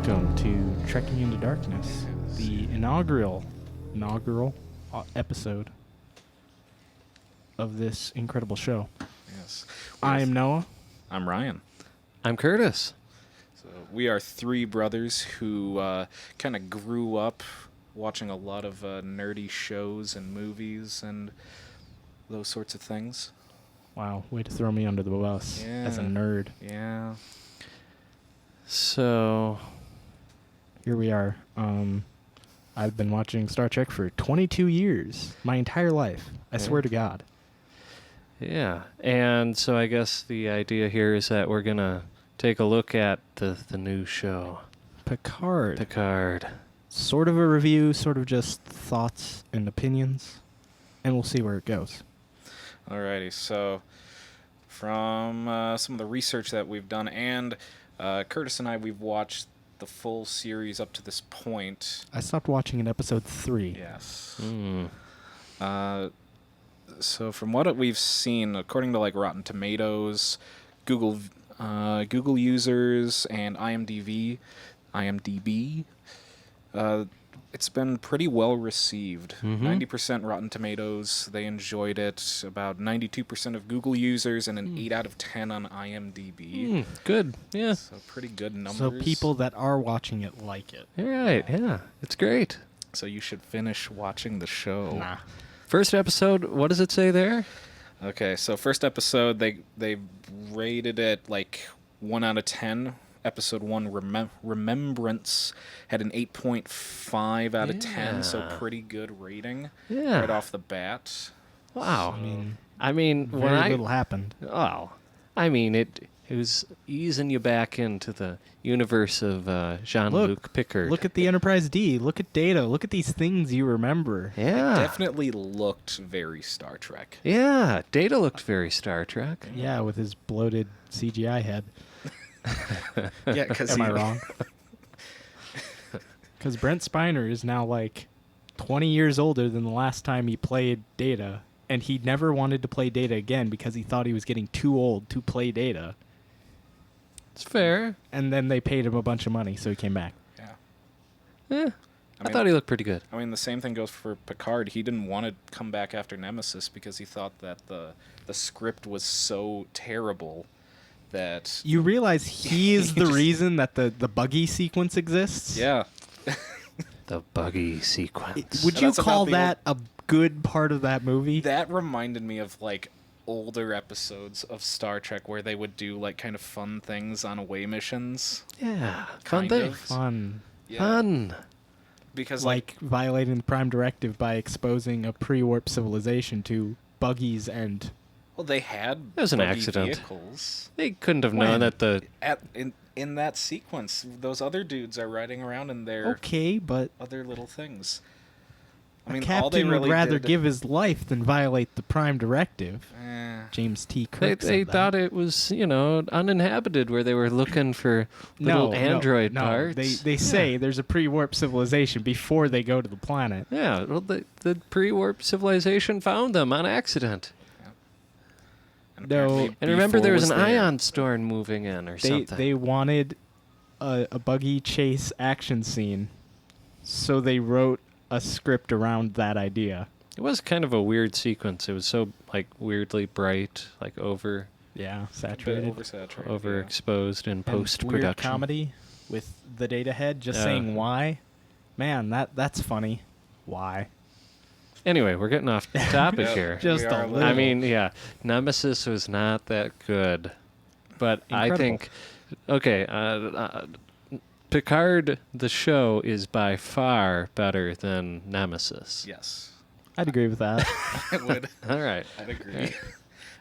welcome to Trekking into Darkness, the inaugural episode of this incredible show. Yes. I am Noah. I'm Ryan. I'm Curtis. So we are three brothers who kind of grew up watching a lot of nerdy shows and movies and those sorts of things. Wow, way to throw me under the bus as a nerd. Yeah. So, here we are. I've been watching Star Trek for 22 years, my entire life. I swear to God. yeah. And so I guess the idea here is that we're going to take a look at the new show. Picard. Sort of a review, sort of just thoughts and opinions, and we'll see where it goes. Alrighty. So from some of the research that we've done, and Curtis and I, we've watched the full series up to this point. I stopped watching in episode 3. Yes. So from what we've seen, according to like Rotten Tomatoes, Google users, and IMDb, it's been pretty well received. 90% Rotten Tomatoes, they enjoyed it. About 92% of Google users, and an 8 out of 10 on IMDb. Good, yeah. So pretty good numbers. So people that are watching it like it. You're right, yeah. It's great. So you should finish watching the show. Nah. First episode, what does it say there? Okay, so first episode, they rated it like 1 out of 10. Episode 1, Remembrance, had an 8.5 out of 10, so pretty good rating right off the bat. Wow. So, I mean, Very little happened. Oh, I mean, it was easing you back into the universe of Jean-Luc Picard. Look at the Enterprise D. Look at Data. Look at these things you remember. Yeah. definitely looked very Star Trek. Yeah, Data looked very Star Trek. Yeah, with his bloated CGI head. Yeah, because Am I wrong? Because Brent Spiner is now like 20 years older than the last time he played Data, and he never wanted to play Data again because he thought he was getting too old to play Data. It's fair. And then they paid him a bunch of money, so he came back. Yeah. Yeah. I mean, thought he looked pretty good. I mean, the same thing goes for Picard. He didn't want to come back after Nemesis because he thought that the script was so terrible that... You realize he is the reason that the buggy sequence exists? Yeah. The buggy sequence. Would And you that's about call the that a good part of that movie? That reminded me of, like, older episodes of Star Trek where they would do, like, kind of fun things on away missions. Yeah. Kind Fun things. of. Fun. Yeah. Fun. Because, Like violating the Prime Directive by exposing a pre-warp civilization to buggies and... well, they had It was an buggy accident. vehicles. They couldn't have When? known that the... In that sequence, those other dudes are riding around in their Okay, but other little things. I a mean, all they captain really would rather did, give his life than violate the Prime Directive. James T. Kirk They said that. thought it was, uninhabited where they were looking for little android parts. They say there's a pre-warp civilization before they go to the planet. Yeah, well, the pre-warp civilization found them on accident. apparently And remember, B4 there was an there. ion storm moving in or something. They wanted a buggy chase action scene, so they wrote a script around that idea. It was kind of a weird sequence. It was so, weirdly bright, Yeah, A bit saturated. oversaturated. overexposed in And post-production. weird comedy with the Data head just Yeah. saying why. Man, that's funny. Why? Anyway, we're getting off topic Yeah. here. Just We a are little. I mean, yeah, Nemesis was not that good, but I Incredible. think, okay, Picard, the show, is by far better than Nemesis. Yes, I'd agree with that. I would. All right. I'd agree.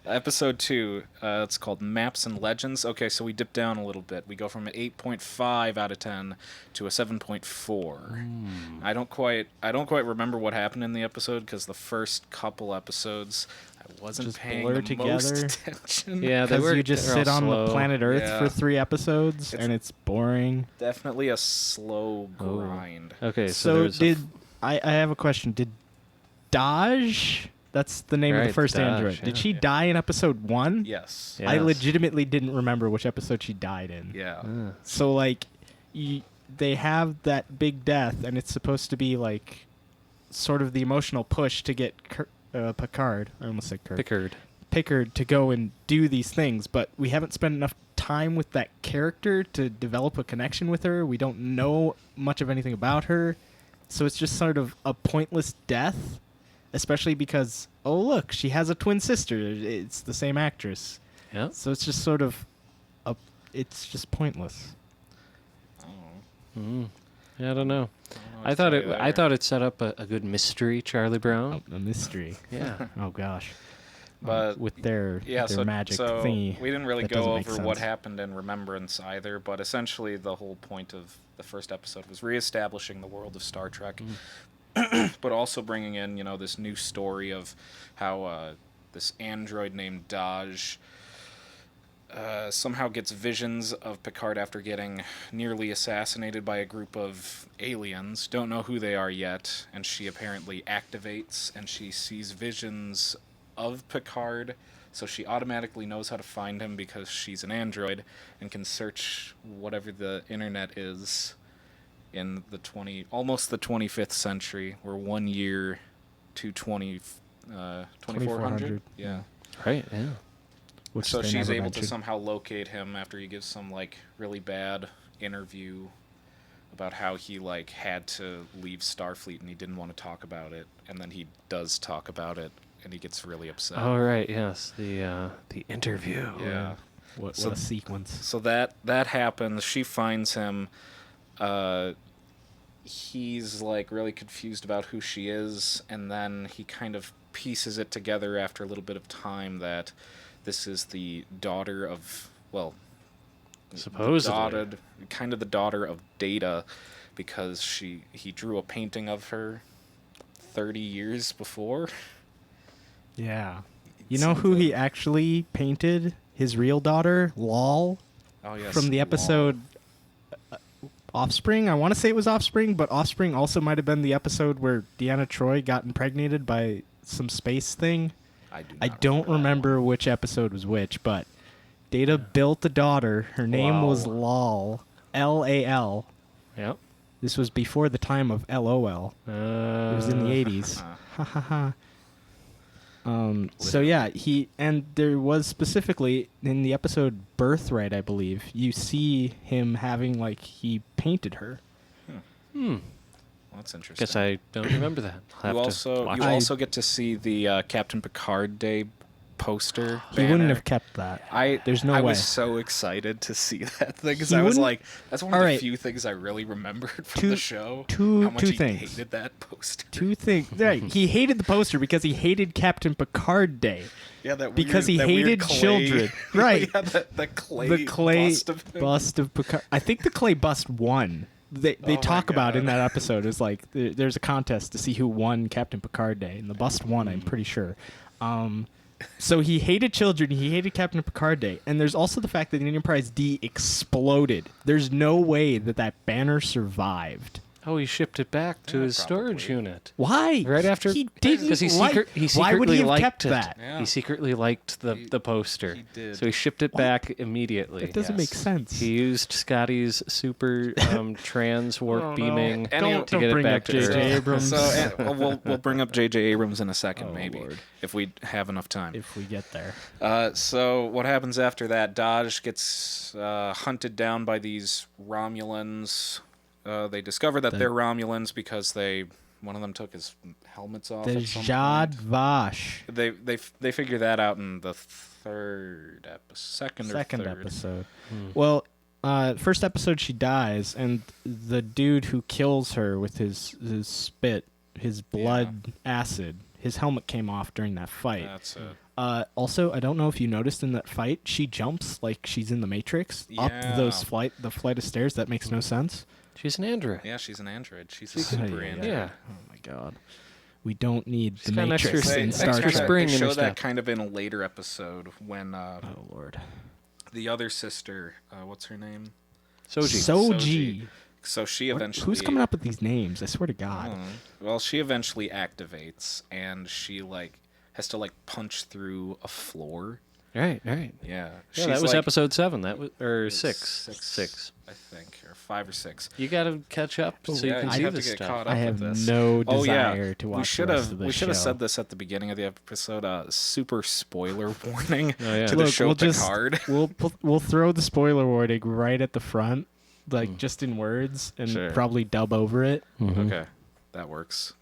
Episode 2, it's called Maps and Legends. Okay, so we dip down a little bit. We go from an 8.5 out of 10 to a 7.4. I don't quite remember what happened in the episode because the first couple episodes I wasn't Just paying blur the most together. attention. Yeah, they Because were. you just they're all sit on slow. the planet Earth Yeah. for 3 episodes, It's- and it's boring. Definitely a slow grind. Okay, So there's I have a question. Did Daj, that's the name of the Right, first Daj, android, yeah. did she die in episode 1? Yes. Yeah. I Yes. legitimately didn't remember which episode she died in. Yeah. So, like, they have that big death, and it's supposed to be like sort of the emotional push to get Picard. I almost said Kirk. Picard to go and do these things, but we haven't spent enough time with that character to develop a connection with her. We don't know much of anything about her, so it's just sort of a pointless death, especially because, oh look, she has a twin sister. It's the same actress. Yeah. So it's just sort of it's just pointless. Yeah, I don't know. I thought it set up a good mystery, Charlie Brown. A mystery. Yeah. Oh gosh. But with their magic thingy. We didn't really that go doesn't make over what sense. happened in Remembrance either, but essentially the whole point of the first episode was reestablishing the world of Star Trek, but also bringing in, this new story of how this android named Daj somehow gets visions of Picard after getting nearly assassinated by a group of aliens. Don't know who they are yet, and she apparently activates, and she sees visions of Picard, so she automatically knows how to find him because she's an android and can search whatever the internet is in almost the 25th century. We're 1 year to 2400. Yeah. Right, yeah. Which So they she's never able mentioned. to somehow locate him after he gives some really bad interview about how he had to leave Starfleet and he didn't want to talk about it, and then he does talk about it and he gets really upset. Oh, right, yes. The interview. Yeah. What So- a sequence. So that happens. She finds him. He's really confused about who she is, and then he kind of pieces it together after a little bit of time that this is the daughter of, Supposedly. kind of the daughter of Data, because he drew a painting of her 30 years before. Yeah. You know who he actually painted? His real daughter, Lol, Oh yes. from the Lol. episode Offspring. I want to say it was Offspring, but Offspring also might have been the episode where Deanna Troi got impregnated by some space thing. I don't remember which episode was which, but Data built a daughter. Her name was Lol. Lal. Yep. This was before the time of LOL. It was in the 80s. Ha ha ha. So yeah, there was specifically in the episode Birthright, I believe, you see him having he painted her. Well, that's interesting. Guess I don't remember that. I'll You have to watch you it. also get to see the Captain Picard Day poster. He wouldn't banner. have kept that. There's no I way. was so excited to see that thing because He I was wouldn't- like, that's one of All the right. few things I really remembered from Two- the show. two- how much two he things. hated that poster. Two things. Right, he hated the poster because he hated Captain Picard Day. Yeah, that because weird, he that weird hated clay. children. Right. Yeah, the clay, The clay bust of him. Picard. I think the clay bust won. They Oh my talk about in God. that episode is there's a contest to see who won Captain Picard Day, and the bust won. I'm pretty sure. So he hated children. He hated Captain Picard Day, and there's also the fact that the Enterprise D exploded. There's no way that banner survived. Oh, he shipped it back to Yeah, his storage probably. unit. Why? Right after, he didn't because he like. secretly Why would he have liked kept it. that? Yeah. He secretly liked the poster. he did. So he shipped it back immediately. That doesn't make Yes. sense. He used Scotty's super trans warp Oh, no. beaming Any- to get it bring back up to J.J. Earth. Abrams. So we'll bring up J.J. Abrams in a second, Oh, maybe, Lord. if we have enough time. If we get there. So what happens after that? Dodge gets hunted down by these Romulans. They discover that they're Romulans because one of them took his helmets off. The at some Jad point. Vash. They figure that out in the second Second or third. episode. Well, first episode she dies, and the dude who kills her with his spit, his blood acid, his helmet came off during that fight. That's it. Also, I don't know if you noticed in that fight, she jumps like she's in the Matrix up Yeah. the flight of stairs. That makes no sense. She's an android. Yeah, she's an android. She's a super Yeah. android. Yeah. Oh my god. We don't need the got an Matrix extra- in They, Star extra Trek. spring they in her show that step. kind of in a later episode when Oh lord. the other sister, what's her name? Soji. Soji. So she eventually. Who's coming up with these names? I swear to I God. don't know. Well, she eventually activates, and she has to punch through a floor. Right. Yeah. Yeah, She's that was like, episode 7. That was or it's 6. I think, or 5 or 6. You got to catch up so you Yeah, can you see have to this get stuff. caught up I have with this. no Oh yeah, desire to watch we should the rest have of this we should have show. said this at the beginning of the episode. Super spoiler warning Oh, yeah. to the Look, show we'll Picard. we'll throw the spoiler warning right at the front, like just in words, and Sure. probably dub over it. Okay, that works.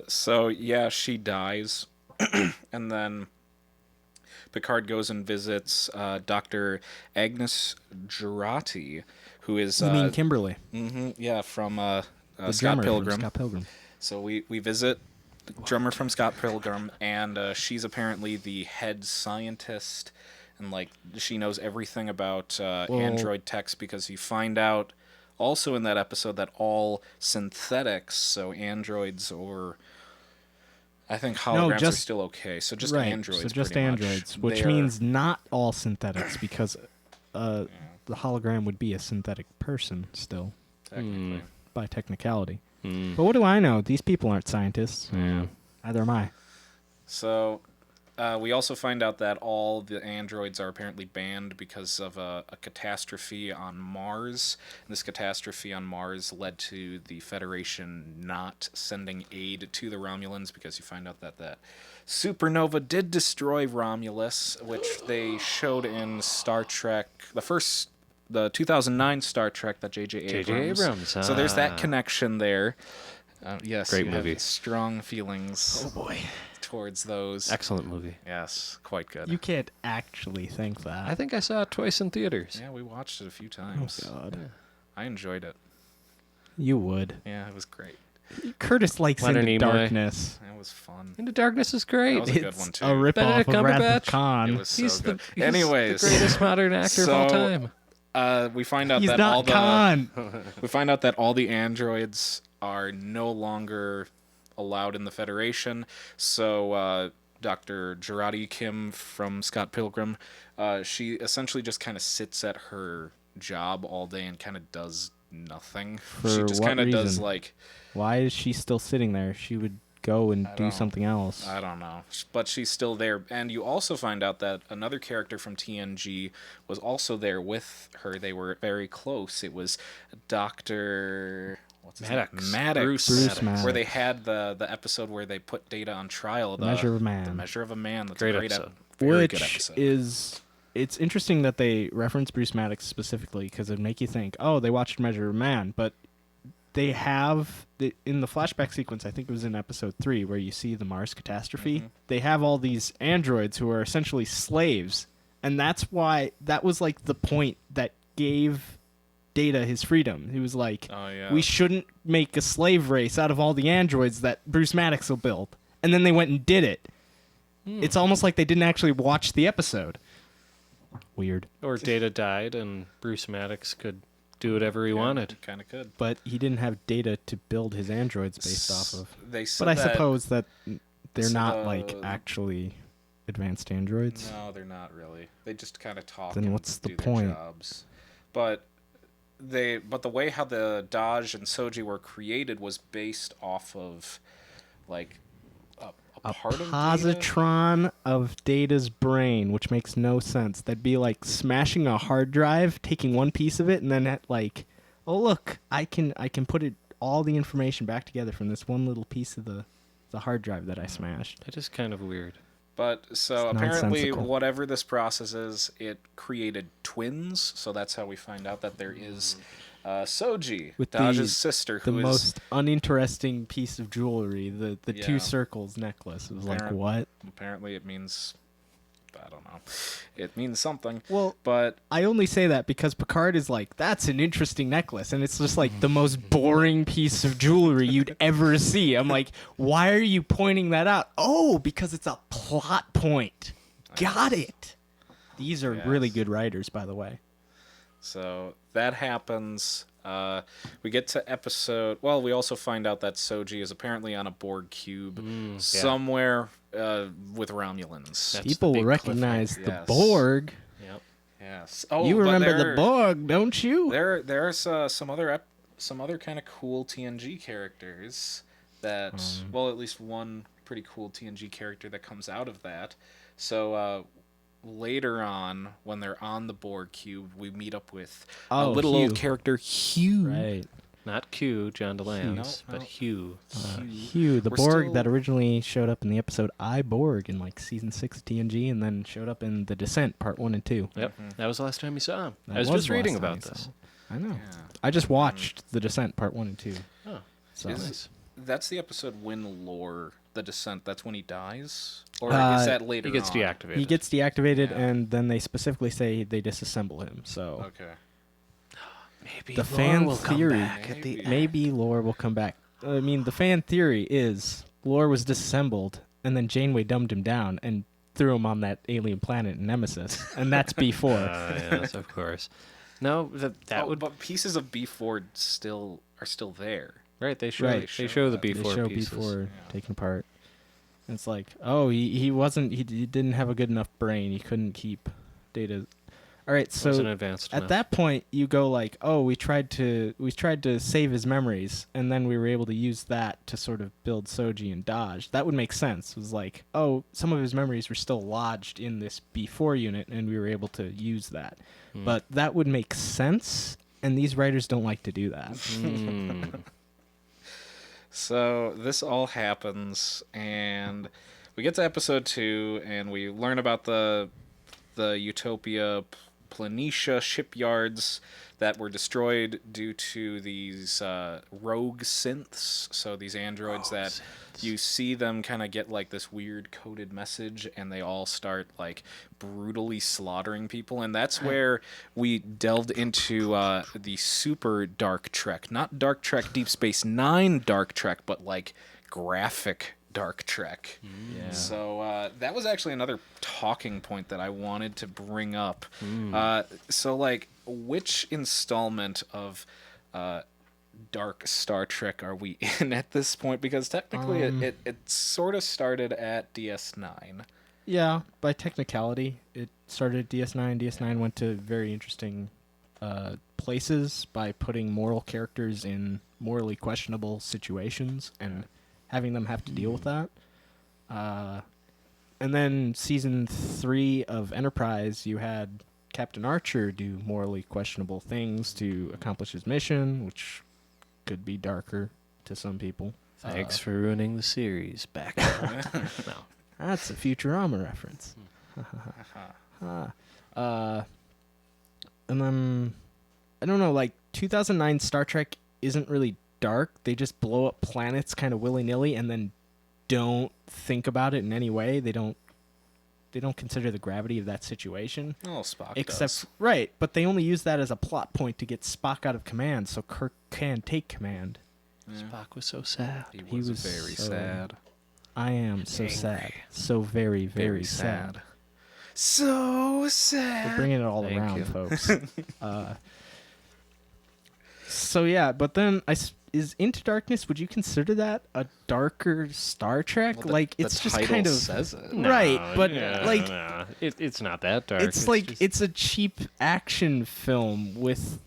So yeah, she dies, and then Picard goes and visits Dr. Agnes Jurati, who is You mean Kimberly, from the Scott drummer Pilgrim. from Scott Pilgrim? So we visit the drummer from Scott Pilgrim, and she's apparently the head scientist, and like she knows everything about android techs, because you find out also in that episode that all synthetics, so androids or I think holograms are still okay. So just right, androids. so just pretty androids, much. which means not all synthetics, because the hologram would be a synthetic person still, technically. by technicality. But what do I know? These people aren't scientists. Yeah. Neither am I. So we also find out that all the androids are apparently banned because of a catastrophe on Mars. And this catastrophe on Mars led to the Federation not sending aid to the Romulans, because you find out that that supernova did destroy Romulus, which they showed in Star Trek, the 2009 Star Trek that J.J. Abrams. So there's that connection there. Yes, Great you movie. have strong feelings. Oh boy, Towards those. Excellent movie. Yes, quite good. you can't actually think that. I think I saw it twice in theaters. Yeah, we watched it a few Oh times. God, I enjoyed it. you would. Yeah, it was great. Curtis likes Leonard Into Nimoy. Darkness. It was fun. Into Darkness is great. That was a good It's one, too. a ripoff Benedict of Wrath of Cumberbatch. Khan. It was so He's good. he's Anyways, the greatest modern actor of all time. we find out He's that not all the Khan. we find out that all the androids are no longer allowed in the Federation. So Dr. Jurati Kim from Scott Pilgrim, she essentially just kind of sits at her job all day and kind of does nothing. She For just what kind of does reason? like, Why is she still sitting there? She would go and do something else. I don't know, but she's still there. And you also find out that another character from TNG was also there with her. They were very close. It was Dr. What's his name? Maddox. Bruce Maddox. Where they had the episode where they put Data on trial. The Measure of a Man. The Measure of a Man. That's Great a great episode. very good Which episode. is, it's interesting that they reference Bruce Maddox specifically, because it'd make you think, oh, they watched Measure of a Man, but they have in the flashback sequence, I think it was in episode 3, where you see the Mars catastrophe. They have all these androids who are essentially slaves, and that's why that was like the point that gave Data his freedom. He was like, Oh, yeah. we shouldn't make a slave race out of all the androids that Bruce Maddox will build. And then they went and did it. It's almost like they didn't actually watch the episode. Weird. Or Data died and Bruce Maddox could do whatever he wanted. Kind of could. But he didn't have data to build his androids based off of. They said But I that- suppose that they're So not the- like actually advanced androids. No, they're not really. They just kind of talk. Then and what's the do their point? Jobs. But the way how the Daj and Soji were created was based off of like a part of Data. Positron of Data's brain, which makes no sense. That'd be like smashing a hard drive, taking one piece of it, and then like, oh look, I can put it all the information back together from this one little piece of the hard drive that I smashed. That is kind of weird. But so It's apparently, nonsensical. whatever this process is, it created twins. So that's how we find out that there is Soji, With Daj's sister, The who is most uninteresting piece of jewelry, the Yeah. two circles necklace. It was like, Apparent- what? apparently it means, I don't know, it means something. Well, But I only say that because Picard is like, that's an interesting necklace. And it's just like the most boring piece of jewelry you'd ever see. I'm like, why are you pointing that out? Oh, because it's a plot point. Got it. These are really Yes. good writers, by the way. so that happens. We get to episode. Well, we also find out that Soji is apparently on a Borg cube somewhere with Romulans. That's People the will big recognize the Yes. Borg. Yep. Yes. Oh, You but remember there- the Borg, don't you? There's some other kind of cool TNG characters that well, at least one pretty cool TNG character that comes out of that. So later on, when they're on the Borg cube, we meet up with a Oh, little Hugh. old character, Hugh. Right. Not Q, John DeLance, No, but no. Hugh. Hugh, the We're Borg still- that originally showed up in the episode I, Borg in like season 6 of TNG, and then showed up in The Descent part 1 and 2. Yep, that was the last time you saw him. That I was was just the last reading time about you saw this. him. I know. Yeah. I just watched The Descent part 1 and 2. Oh, So Is- That's the episode when Lore, the Descent, that's when he dies? Or Uh, is that later he gets on? deactivated. he gets deactivated, Yeah. and then they specifically say they disassemble him. So Okay. Maybe the Laura fan will come theory, back at the maybe Lore will come back. I mean, the fan theory is Lore was disassembled, and then Janeway dumbed him down and threw him on that alien planet Nemesis, and that's B4. Yes, of course. No, that would But pieces of B4 are still there. right. They show Right. they show the They B4 they show pieces. B4 Yeah. taken apart. And it's like, oh, he didn't have a good enough brain. He couldn't keep data. All right, so Wasn't advanced at enough. that point you go like, oh, we tried to save his memories, and then we were able to use that to sort of build Soji and Dodge. That would make sense. It was like, oh, some of his memories were still lodged in this B4 unit, and we were able to use that. But that would make sense, and these writers don't like to do that. So this all happens, and we get to episode 2, and we learn about the Utopia Planitia shipyards that were destroyed due to these rogue synths. So these androids that you see them kind of get like this weird coded message, and they all start like brutally slaughtering people. And that's where we delved into the super Dark Trek, not Dark Trek Deep Space Nine Dark Trek, but like graphic Dark Trek. Yeah. So that was actually another talking point that I wanted to bring up. So like, which installment of Dark Star Trek are we in at this point? Because technically it sort of started at DS9. Yeah, by technicality, it started at DS9. DS9 went to very interesting places by putting moral characters in morally questionable situations and having them have to deal with that. And then season 3 of Enterprise, you had Captain Archer do morally questionable things to accomplish his mission, which could be darker to some people. Thanks for ruining the series. Back. No. That's a Futurama reference. And then, I don't know, like 2009 Star Trek isn't really dark. They just blow up planets kind of willy-nilly and then don't think about it in any way. They don't consider the gravity of that situation. Oh, Spock Except does. right, but they only use that as a plot point to get Spock out of command so Kirk can take command. Spock was so sad. He was very so sad. I am so sad. So very, very sad. So sad. We're bringing it all Thank around, you. folks. So yeah, but then is Into Darkness? Would you consider that a darker Star Trek? Well, like the it's just title kind of says it. right, but like no. It's not that dark. it's like just- it's a cheap action film with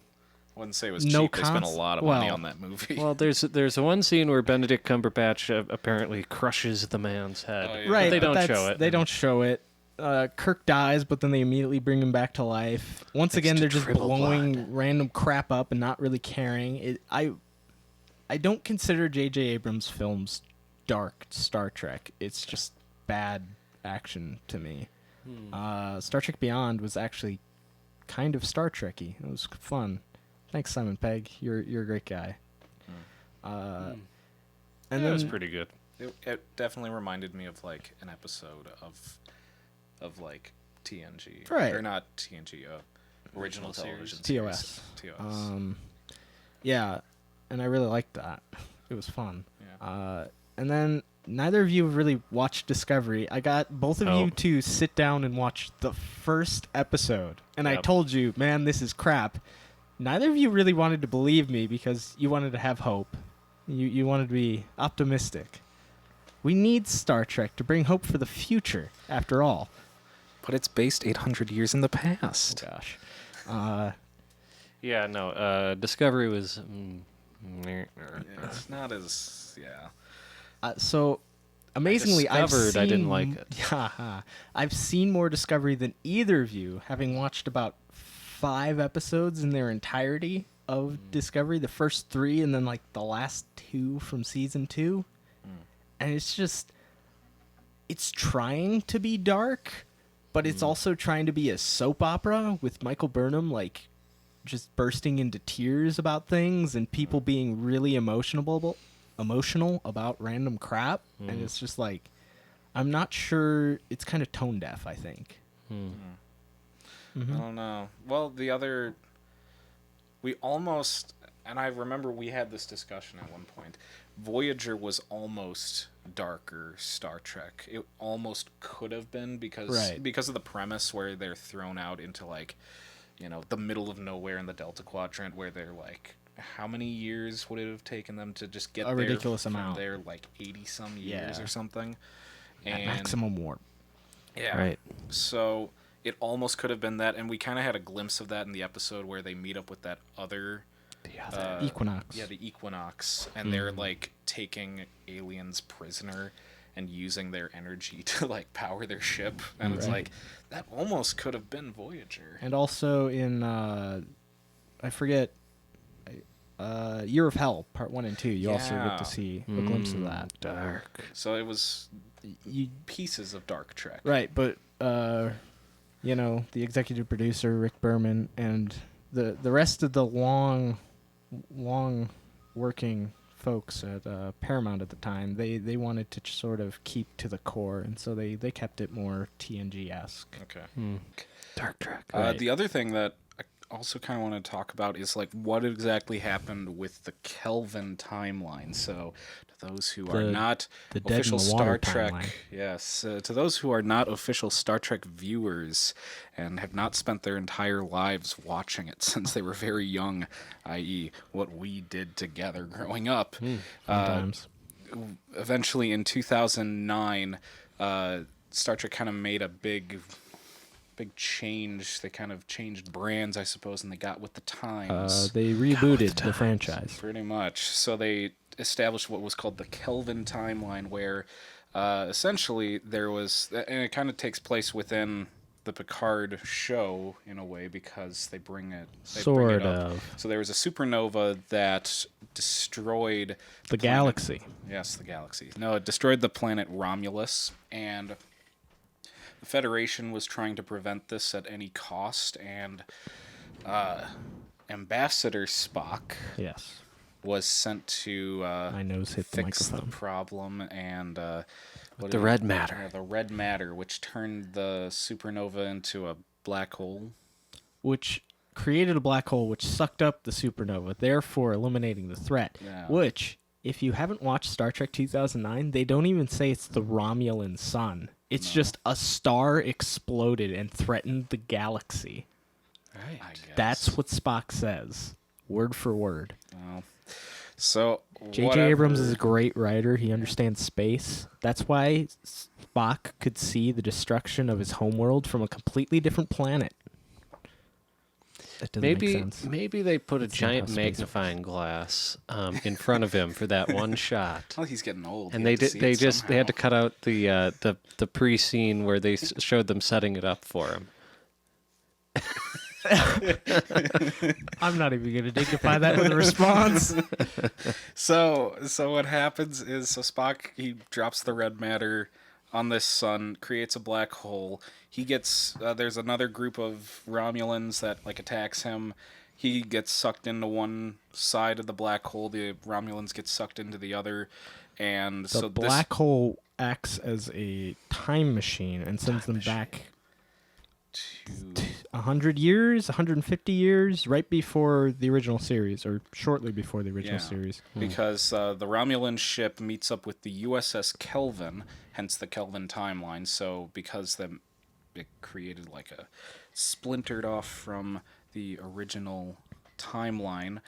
I wouldn't say it was No cheap. They spent a lot of money well- on that movie. well, there's one scene where Benedict Cumberbatch apparently crushes the man's head. Oh, yeah. right. But they but don't that's- show it. They don't show it. Kirk dies, but then they immediately bring him back to life. Once again, to they're just dribble blowing blood. random crap up and not really caring. I don't consider J.J. Abrams' films dark Star Trek. It's just bad action to me. Star Trek Beyond was actually kind of Star Trek-y. It was fun. Thanks, Simon Pegg. You're a great guy. And That then was pretty good. It definitely reminded me of like an episode of like TNG, Right. Or not TNG, original television TOS. series. TOS. Yeah, and I really liked that. It was fun. Yeah. And then neither of you have really watched Discovery. I got both of you Oh. to sit down and watch the first episode, and I Yep. told you, man, this is crap. Neither of you really wanted to believe me because you wanted to have hope. You wanted to be optimistic. We need Star Trek to bring hope for the future, after all. But it's based 800 years in the past. Gosh. Yeah, no. Discovery was. It's not as So amazingly, I've discovered seen, I didn't like it. I've seen more Discovery than either of you, having watched about 5 episodes in their entirety of Discovery, the first 3 and then like the last 2 from season 2. And it's trying to be dark, but it's also trying to be a soap opera with Michael Burnham like just bursting into tears about things and people being really emotional about random crap. And it's just like, I'm not sure, it's kind of tone deaf, I think. I don't know. Well, we almost, and I remember we had this discussion at one point, Voyager was almost darker Star Trek. It almost could have been because of the premise where they're thrown out into like, the middle of nowhere in the Delta Quadrant, where they're like, how many years would it have taken them to just get a ridiculous amount? There, like 80-some years or something. At maximum warp. Yeah. Right. So it almost could have been that, and we kind of had a glimpse of that in the episode where they meet up with that other Equinox. Yeah, the Equinox, and they're like taking aliens prisoner and using their energy to like power their ship, and it's like that almost could have been Voyager. And also in I forget, Year of Hell, Part 1 and 2, you also get to see a glimpse of that. Dark. So it was pieces of Dark Trek. Right, but the executive producer Rick Berman and the rest of the long working folks at Paramount at the time, they wanted to sort of keep to the core, and so they kept it more TNG-esque. Okay. Dark Trek. The other thing that I also kind of want to talk about is like what exactly happened with the Kelvin timeline. So to those who are not official Star Trek, to those who are not official Star Trek viewers and have not spent their entire lives watching it since they were very young, i.e. what we did together growing up. Sometimes. Eventually in 2009, Star Trek kind of made a big change. They kind of changed brands, I suppose, and they got with the times. They rebooted the franchise. Pretty much. So they established what was called the Kelvin timeline, where essentially there was, and it kind of takes place within the Picard show in a way because they bring it up. So there was a supernova that destroyed the galaxy. Yes, the galaxy. No, it destroyed the planet Romulus, and the Federation was trying to prevent this at any cost, and Ambassador Spock was sent to my nose hit fix the problem, and the red matter. Yeah, the red matter, which turned the supernova into a black hole. Which created a black hole which sucked up the supernova, therefore eliminating the threat. Yeah. Which, if you haven't watched Star Trek 2009, they don't even say it's the Romulan sun. It's just a star exploded and threatened the galaxy. Right. That's what Spock says, word for word. Well, so J.J. Abrams is a great writer. He understands space. That's why Spock could see the destruction of his homeworld from a completely different planet. That doesn't make sense. Maybe they put a giant magnifying glass in front of him for that one shot. Well, he's getting old, and they had to cut out the pre-scene where they showed them setting it up for him. I'm not even going to dignify that with a response. So what happens is, Spock, he drops the red matter on this sun, creates a black hole. He gets there's another group of Romulans that like attacks him. He gets sucked into one side of the black hole. The Romulans get sucked into the other, and the black hole acts as a time machine and sends them back to 100 years, 150 years, right before the original series, or shortly before the original series. Because the Romulan ship meets up with the USS Kelvin, hence the Kelvin timeline. So because it created like a splintered off from the original timeline,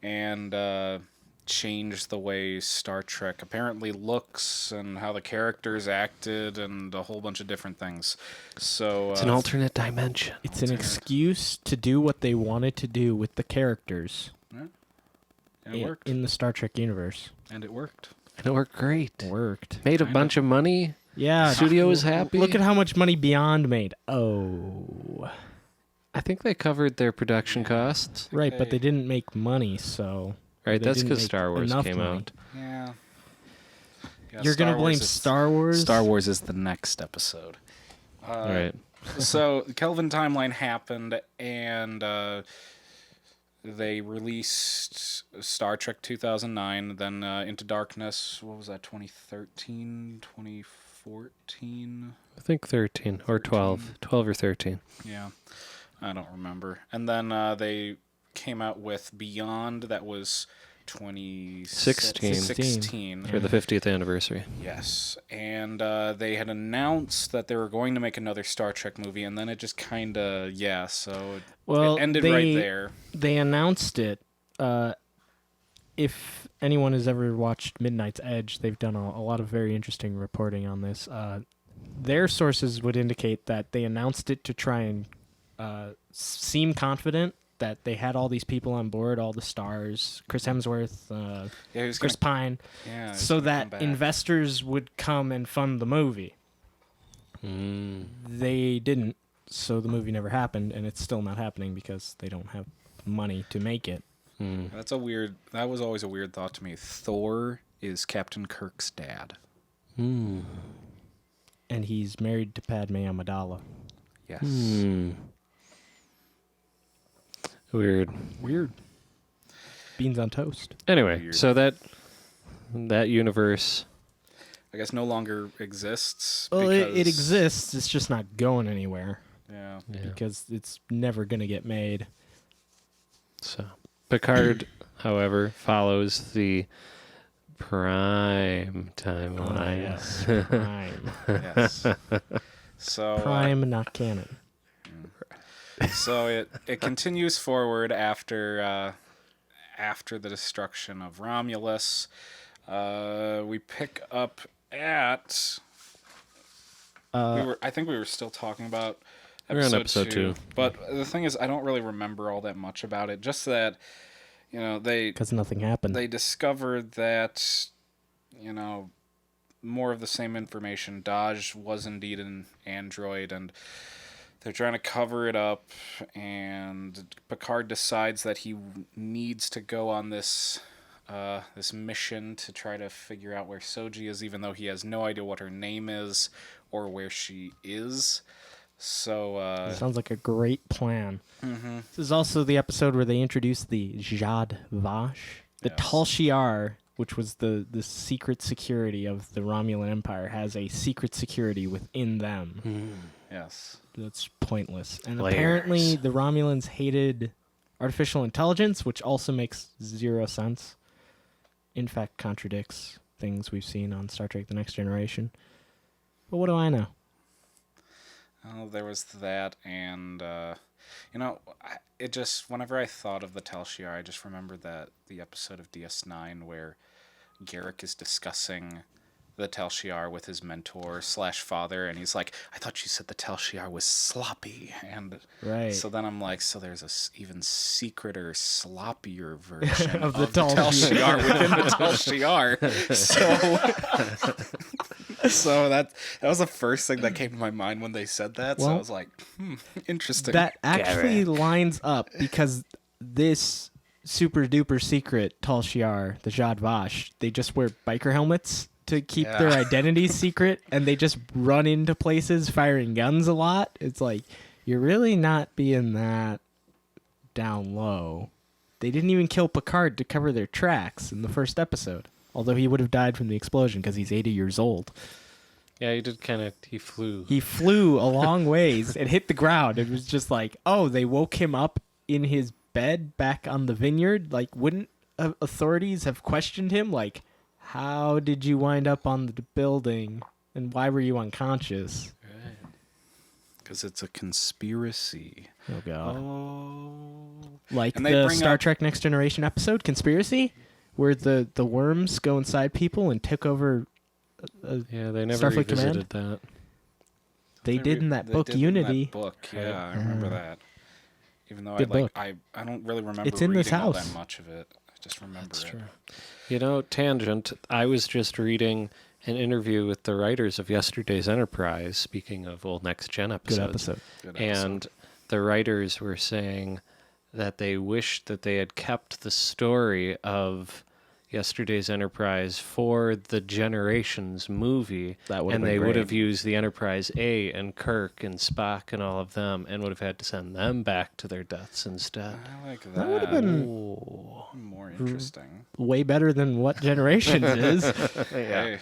and changed the way Star Trek apparently looks and how the characters acted and a whole bunch of different things. So it's an alternate dimension. It's an excuse to do what they wanted to do with the characters. Yeah. And it worked. In the Star Trek universe. And it worked. And it worked great. Worked. Made a bunch of money. Yeah. Studio was happy. Look at how much money Beyond made. Oh. I think they covered their production costs. Right, but they didn't make money, so... Right, they that's didn't because make Star Wars enough came money. out. Yeah. You're going to blame Star Wars? Star Wars is the next episode. Right. So, Kelvin Timeline happened, and they released Star Trek 2009, then Into Darkness, what was that, 2013, 2014? I think 13 or 12. 12 or 13. Yeah, I don't remember. And then they came out with Beyond, that was 2016 for the 50th anniversary. Yes, and they had announced that they were going to make another Star Trek movie, and then it just kind of, so it ended right there. They announced it. If anyone has ever watched Midnight's Edge, they've done a lot of very interesting reporting on this. Their sources would indicate that they announced it to try and seem confident that they had all these people on board, all the stars, Chris Hemsworth, Chris Pine, so that investors would come and fund the movie. They didn't, so the movie never happened, and it's still not happening because they don't have money to make it. That was always a weird thought to me. Thor is Captain Kirk's dad. And he's married to Padme Amidala. Yes. Weird. Beans on toast. Anyway, Weird. so that universe, I guess, no longer exists. Well, because... it exists. It's just not going anywhere. Yeah. Because it's never going to get made. So Picard, however, follows the Prime timeline. Yes, Prime. Yes. So Prime, not canon. So it continues forward after the destruction of Romulus. We pick up at. I think we were still talking about episode 2. But the thing is, I don't really remember all that much about it. Just that, because nothing happened. They discovered that, more of the same information. Daj was indeed an android, and they're trying to cover it up. And Picard decides that he needs to go on this mission to try to figure out where Soji is, even though he has no idea what her name is or where she is. So sounds like a great plan. This is also the episode where they introduced the Jad Vash. The Tal Shiar, which was the secret security of the Romulan Empire, has a secret security within them. Yes. That's pointless. And Layers. apparently the Romulans hated artificial intelligence, which also makes zero sense. In fact, contradicts things we've seen on Star Trek The Next Generation. But what do I know? Oh, there was that, and it just, whenever I thought of the Tal Shiar, I just remembered that the episode of DS9 where Garrick is discussing the Tal Shiar with his mentor / father, and he's like, "I thought you said the Tal Shiar was sloppy," and so then I'm like, so there's a even secreter, sloppier version of the Tal Shiar within the Tal Shiar. So that was the first thing that came to my mind when they said that. So I was like, interesting. That actually lines up because this super duper secret Tal Shiar, the Jad Vash, they just wear biker helmets to keep their identities secret, and they just run into places firing guns a lot. It's like, you're really not being that down low. They didn't even kill Picard to cover their tracks in the first episode, although he would have died from the explosion because he's 80 years old. Yeah, he did he flew. He flew a long ways and hit the ground. It was just like, oh, they woke him up in his bed back on the vineyard. Like, wouldn't authorities have questioned him? Like, how did you wind up on the building, and why were you unconscious? Because it's a conspiracy. Oh, God. Oh. Like the Star Trek Next Generation episode, Conspiracy, where the worms go inside people and took over they never Starfleet revisited Command. that. They did in that book, Unity. Yeah, I remember that. Even though Good book. I don't really remember It's in reading this all house. that much of it. Just remember That's it. true. You know, tangent, I was just reading an interview with the writers of yesterday's Enterprise, speaking of old Next Gen episodes. Good episode. Good episode. And the writers were saying that they wished that they had kept the story of yesterday's Enterprise for the Generations movie, and they would have used the Enterprise A and Kirk and Spock and all of them, and would have had to send them back to their deaths instead. I like that. That would have been more interesting. way better than what Generations is. Hey,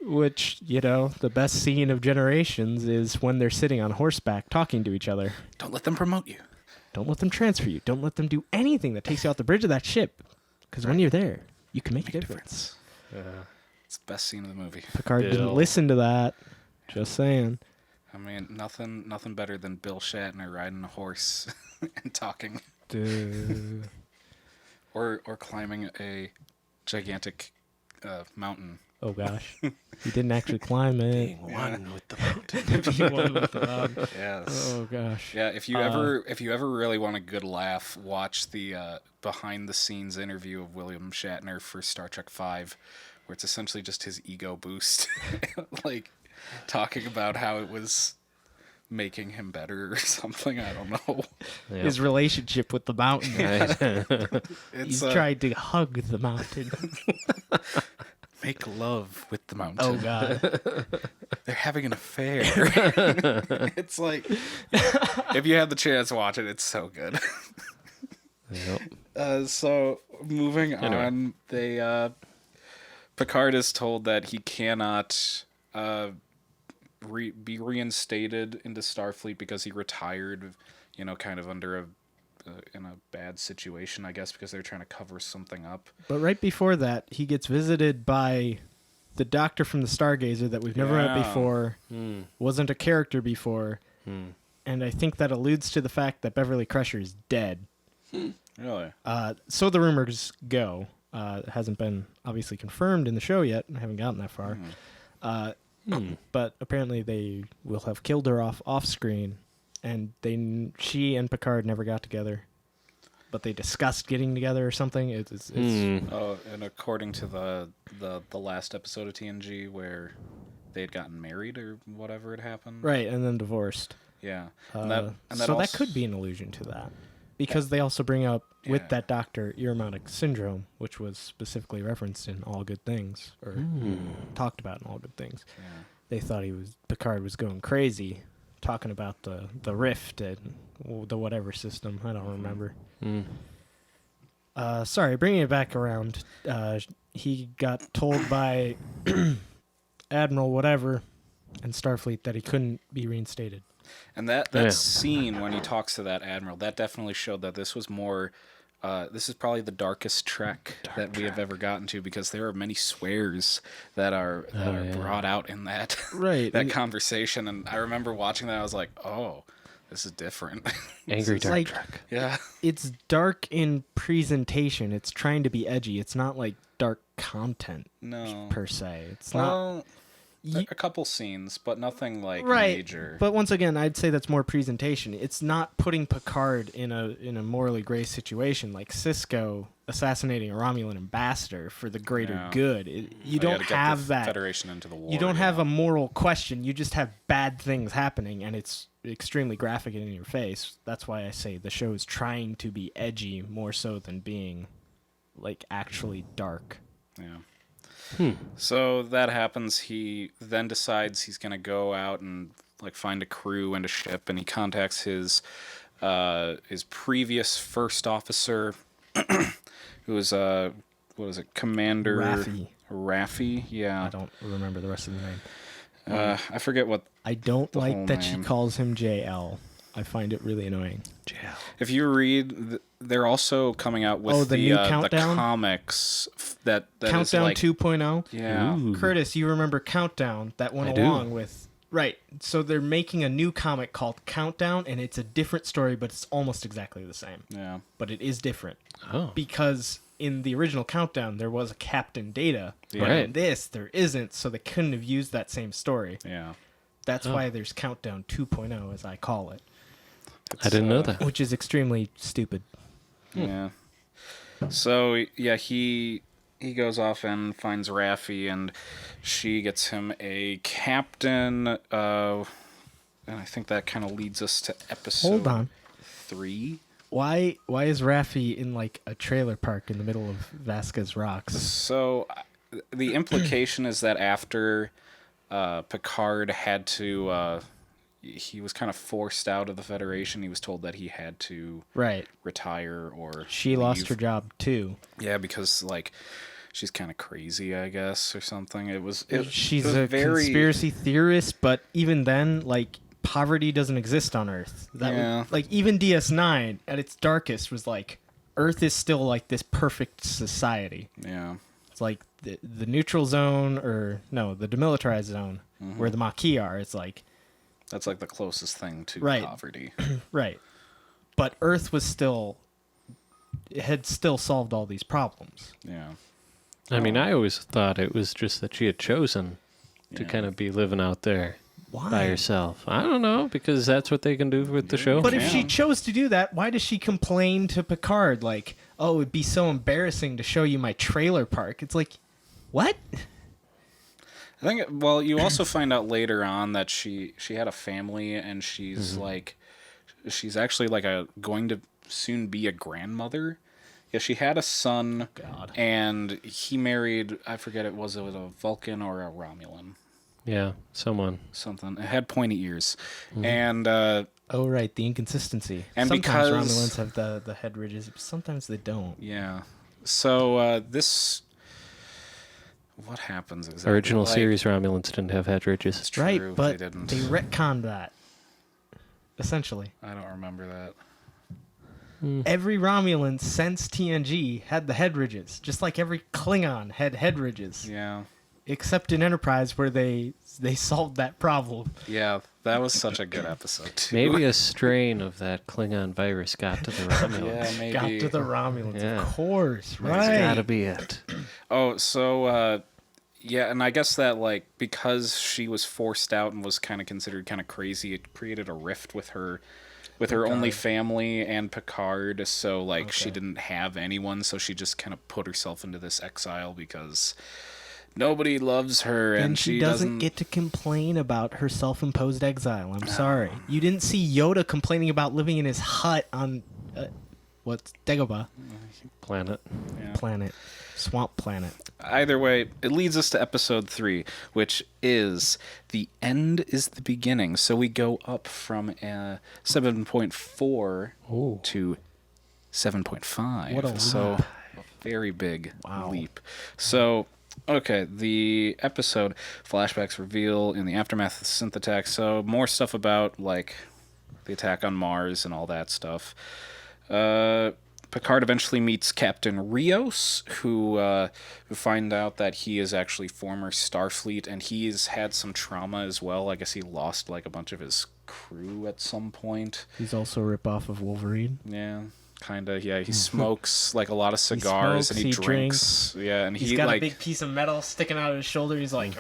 Which, you know, the best scene of Generations is when they're sitting on horseback talking to each other. don't let them promote you. Don't let them transfer you. Don't let them do anything that takes you off the bridge of that ship. Because when you're there, you can make a difference. It's the best scene of the movie. Picard didn't listen to that. Just saying. I mean, nothing better than Bill Shatner riding a horse and talking, Dude. or climbing a gigantic mountain. Oh, gosh. He didn't actually climb it. Being one with the mountain. Yes. Oh, gosh. Yeah, if you ever really want a good laugh, watch the behind the scenes interview of William Shatner for Star Trek V, where it's essentially just his ego boost, like talking about how it was making him better or something. I don't know. Yep. His relationship with the mountain. It's He's tried to hug the mountain. make love with the mountain. Oh, God. They're having an affair. It's like, if you have the chance, watch it. It's so good. Yep. So moving on, Picard is told that he cannot be reinstated into Starfleet because he retired, you know, kind of under in a bad situation, I guess, because they're trying to cover something up. But right before that, he gets visited by the doctor from the Stargazer that we've never met before, wasn't a character before, and I think that alludes to the fact that Beverly Crusher is dead. Really? So the rumors go. It hasn't been obviously confirmed in the show yet. I haven't gotten that far. But apparently they will have killed her off screen, and she and Picard never got together. But they discussed getting together or something. It's Oh, and according to the last episode of TNG, where they had gotten married or whatever had happened. right, and then divorced. Yeah. That could be an allusion to that. Because they also bring up, with that doctor, Ironic Syndrome, which was specifically referenced in All Good Things, or talked about in All Good Things. Yeah. They thought Picard was going crazy, talking about the rift and the whatever system. I don't remember. Sorry, bringing it back around. He got told by Admiral whatever in Starfleet that he couldn't be reinstated. And that scene when he talks to that admiral, that definitely showed that this was more. This is probably the darkest Trek that we have ever gotten to, because there are many swears that are brought out in that conversation. And I remember watching that, I was like, oh, this is different. Angry dark like, Trek. Yeah. It's dark in presentation. It's trying to be edgy. It's not like dark content per se. It's not. A couple scenes, but nothing like right. major. But once again, I'd say that's more presentation. It's not putting Picard in a morally gray situation like Sisko assassinating a Romulan ambassador for the greater good. You don't have that Federation into the war. You don't have a moral question. You just have bad things happening, and it's extremely graphic and in your face. That's why I say the show is trying to be edgy more so than being like actually dark. Yeah. So that happens. He then decides he's going to go out and like find a crew and a ship, and he contacts his previous first officer, who was Commander Raffi. Yeah, I don't remember the rest of the name. I forget what. I don't like that name. she calls him JL. I find it really annoying. JL. If you read, they're also coming out with the new Countdown? the comics that Countdown is like 2.0. Yeah. Ooh. Curtis, you remember Countdown that went along with right. So they're making a new comic called Countdown, and it's a different story, but it's almost exactly the same. Yeah. But it is different. Oh. Because in the original Countdown there was a Captain Data, but Right. in this there isn't, so they couldn't have used that same story. Yeah. That's why there's Countdown 2.0, as I call it. I didn't know that. Which is extremely stupid. Yeah. So yeah, he goes off and finds Raffi, and she gets him a captain. And I think that kind of leads us to episode. Hold on. 3. Why is Raffi in like a trailer park in the middle of Vasquez Rocks? So the implication is that after Picard had to, he was kind of forced out of the Federation. He was told that he had to retire or she lost her job too. Yeah, because like she's kind of crazy, I guess, or something. She's it was a very... conspiracy theorist, but even then, like, poverty doesn't exist on Earth. Like even DS9 at its darkest was like Earth is still like this perfect society. Yeah. It's like the neutral zone, or no, the demilitarized zone, where the Maquis are. It's like that's like the closest thing to poverty. Right. But Earth was still, it had still solved all these problems. Yeah. I mean, I always thought it was just that she had chosen to kind of be living out there. Why? By herself. I don't know, because that's what they can do with the show. But if she chose to do that, why does she complain to Picard like, "Oh, it'd be so embarrassing to show you my trailer park"? It's like, what? I think. Well, you also find out later on that she had a family, and she's like, she's actually like going to soon be a grandmother. Yeah, she had a son, and he married. I forget it was a Vulcan or a Romulan. Yeah, something. It had pointy ears. And oh right, the inconsistency. And sometimes because Romulans have the head ridges, but sometimes they don't. Yeah. So this, what happens exactly? Original series Romulans didn't have head ridges. It's true, right, but they didn't. They retconned that. Essentially. I don't remember that. Every Romulan since TNG had the head ridges, just like every Klingon had head ridges. Yeah. Except in Enterprise, where they solved that problem. Yeah, that was such a good episode, too. Maybe a strain of that Klingon virus got to the Romulans. Yeah, maybe. Got to the Romulans, of course, right? That's gotta be it. Oh, so, yeah, and I guess that, like, because she was forced out and was kind of considered kind of crazy, it created a rift with her only family and Picard, so, like, she didn't have anyone, so she just kind of put herself into this exile because... nobody loves her, and she doesn't get to complain about her self-imposed exile. I'm sorry. You didn't see Yoda complaining about living in his hut on, what's Dagobah? Planet. Yeah. Planet. Swamp planet. Either way, it leads us to episode 3, which is The End is the Beginning. So we go up from 7.4 to 7.5. What a leap. So, very big leap. So... okay, the episode flashbacks reveal in the aftermath of the synth attack. So more stuff about like the attack on Mars and all that stuff. Picard eventually meets Captain Rios, who find out that he is actually former Starfleet, and he's had some trauma as well. I guess he lost like a bunch of his crew at some point. He's also a ripoff of Wolverine. Yeah. Kind of, yeah. He smokes like a lot of cigars, and he drinks. Yeah, and he's got like, a big piece of metal sticking out of his shoulder. He's like,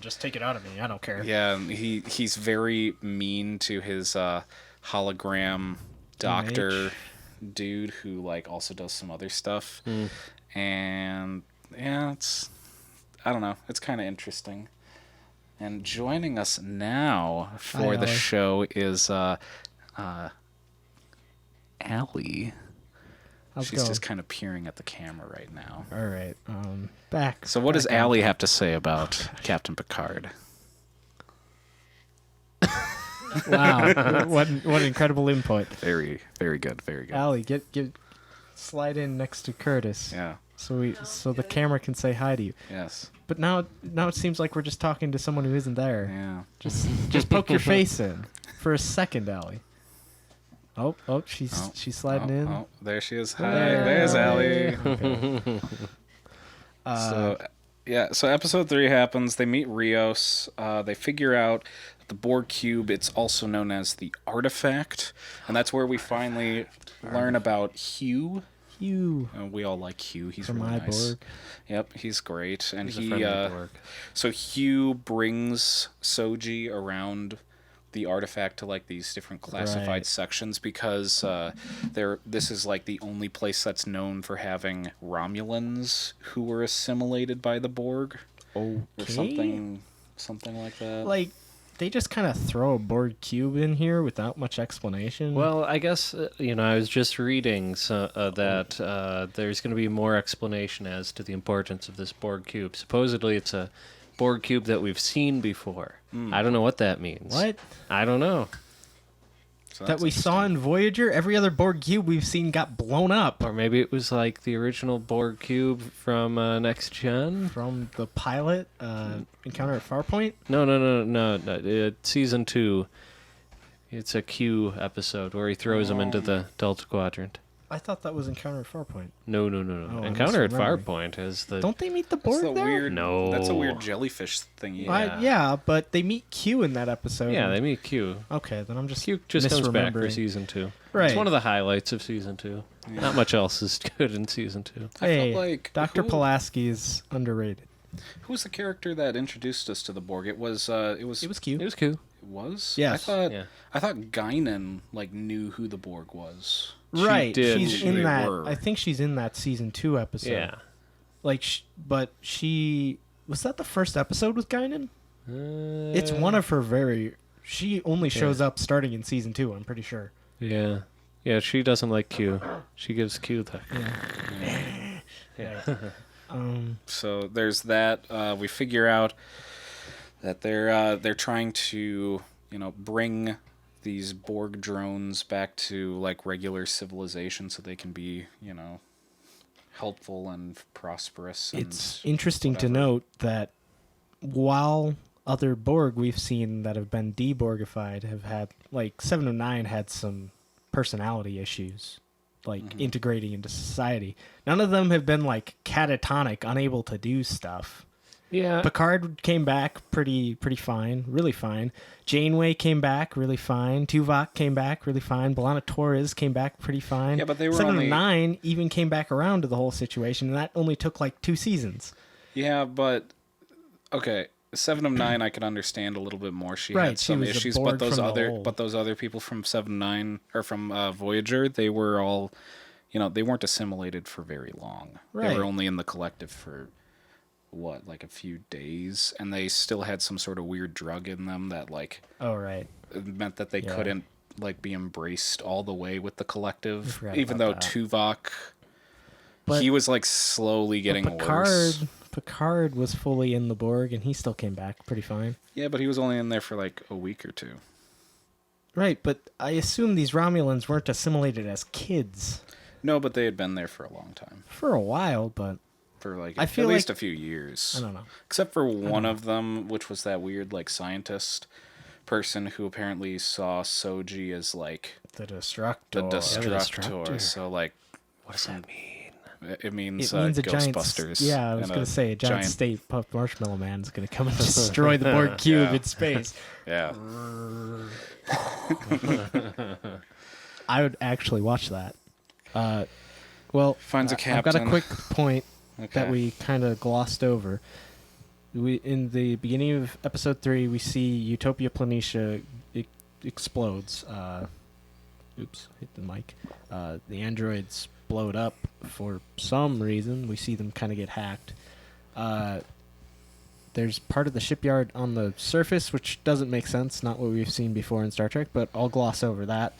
just take it out of me. I don't care. Yeah, and he's very mean to his hologram doctor dude who like also does some other stuff. And yeah, I don't know. It's kind of interesting. And joining us now for the show is Allie. She's just kind of peering at the camera right now. All right. Back. So what does Allie have to say about Captain Picard? Wow. what incredible input. Very, very good. Very good. Allie, slide in next to Curtis. Yeah. So the camera can say hi to you. Yes. But now it seems like we're just talking to someone who isn't there. Yeah. Just poke your face in for a second, Allie. Oh, she's sliding in. Oh, there she is. Hi, there's Allie. Okay. So episode 3 happens. They meet Rios. They figure out that the Borg cube, it's also known as the artifact, and that's where we finally learn about Hugh. We all like Hugh. He's from really nice. Borg. Yep, he's great, and he's a friendly Borg. So Hugh brings Soji around the artifact to like these different classified Right. sections because this is like the only place that's known for having Romulans who were assimilated by the Borg or something like that. Like, they just kind of throw a Borg cube in here without much explanation. Well, I guess, I was just reading that there's going to be more explanation as to the importance of this Borg cube. Supposedly it's a Borg cube that we've seen before. I don't know what that means. What? I don't know. So That we saw in Voyager? Every other Borg cube we've seen got blown up. Or maybe it was like the original Borg cube from Next Gen? From the pilot, Encounter at Farpoint? No. Season 2. It's a Q episode where he throws them into the Delta Quadrant. I thought that was Encounter at Farpoint. No. I'm Encounter at misremembering. Farpoint is the... Don't they meet the That's Borg the there? weird. No. That's a weird jellyfish thing. Yeah, but they meet Q in that episode. Yeah, they meet Q. Okay, then I'm just Q just comes back for misremembering. Season 2. Right. It's one of the highlights of Season 2. Yeah. Not much else is good in Season 2. I Hey, felt like Dr. Pulaski is underrated. Who was the character that introduced us to the Borg? It was Q. It was Q. It was Q. It was? Yes. I thought Guinan knew who the Borg was. Right, did. she's They in that. were. I think she's in that season 2 episode. Yeah. But she was that the first episode with Guinan? It's one of her very. She only shows up starting in season 2. I'm pretty sure. Yeah. Yeah, she doesn't like Q. She gives Q the... Yeah. So there's that. We figure out that they're trying to bring these Borg drones back to regular civilization so they can be helpful and prosperous. And It's interesting to whatever. note that while other Borg we've seen that have been deborgified have had 709 had some personality issues, integrating into society. None of them have been catatonic, unable to do stuff. Yeah. Picard came back pretty fine, really fine. Janeway came back really fine. Tuvok came back really fine. B'Elanna Torres came back pretty fine. Yeah, but they were 709 even came back around to the whole situation, and that only took 2 seasons. Yeah, but okay. 7 of 9 I could understand a little bit more. She Right, had she some was a issues, Borg but those from the other old. people from 7 of 9 or from Voyager, they were all they weren't assimilated for very long. They Right. were only in the collective for a few days, and they still had some sort of weird drug in them that Oh, right. it meant that they Yeah. couldn't be embraced all the way with the I collective, forgot even though about that. Tuvok But- he was slowly getting worse. Picard was fully in the Borg, and he still came back pretty fine. Yeah, but he was only in there for a week or two. Right, but I assume these Romulans weren't assimilated as kids No, but they had been there for a long time. for a while, but For I feel at least like- a few years. I don't know. Except for one of them, which was that weird scientist person who apparently saw Soji as The Destructor. the Destructor. Destructor. So What does that mean? it means, It means a giant. Ghostbusters. Yeah, I was and going to say a giant state puff marshmallow man is going to come and destroy the Borg cube Yeah. in space. Yeah. I would actually watch that. Well, Finds a I've got a captain. quick point Okay. that we kind of glossed over. We in the beginning of episode 3, we see Utopia Planitia explodes. Oops, hit the mic. The androids blow it up for some reason. We see them kind of get hacked. There's part of the shipyard on the surface, which doesn't make sense. Not what we've seen before in Star Trek, but I'll gloss over that.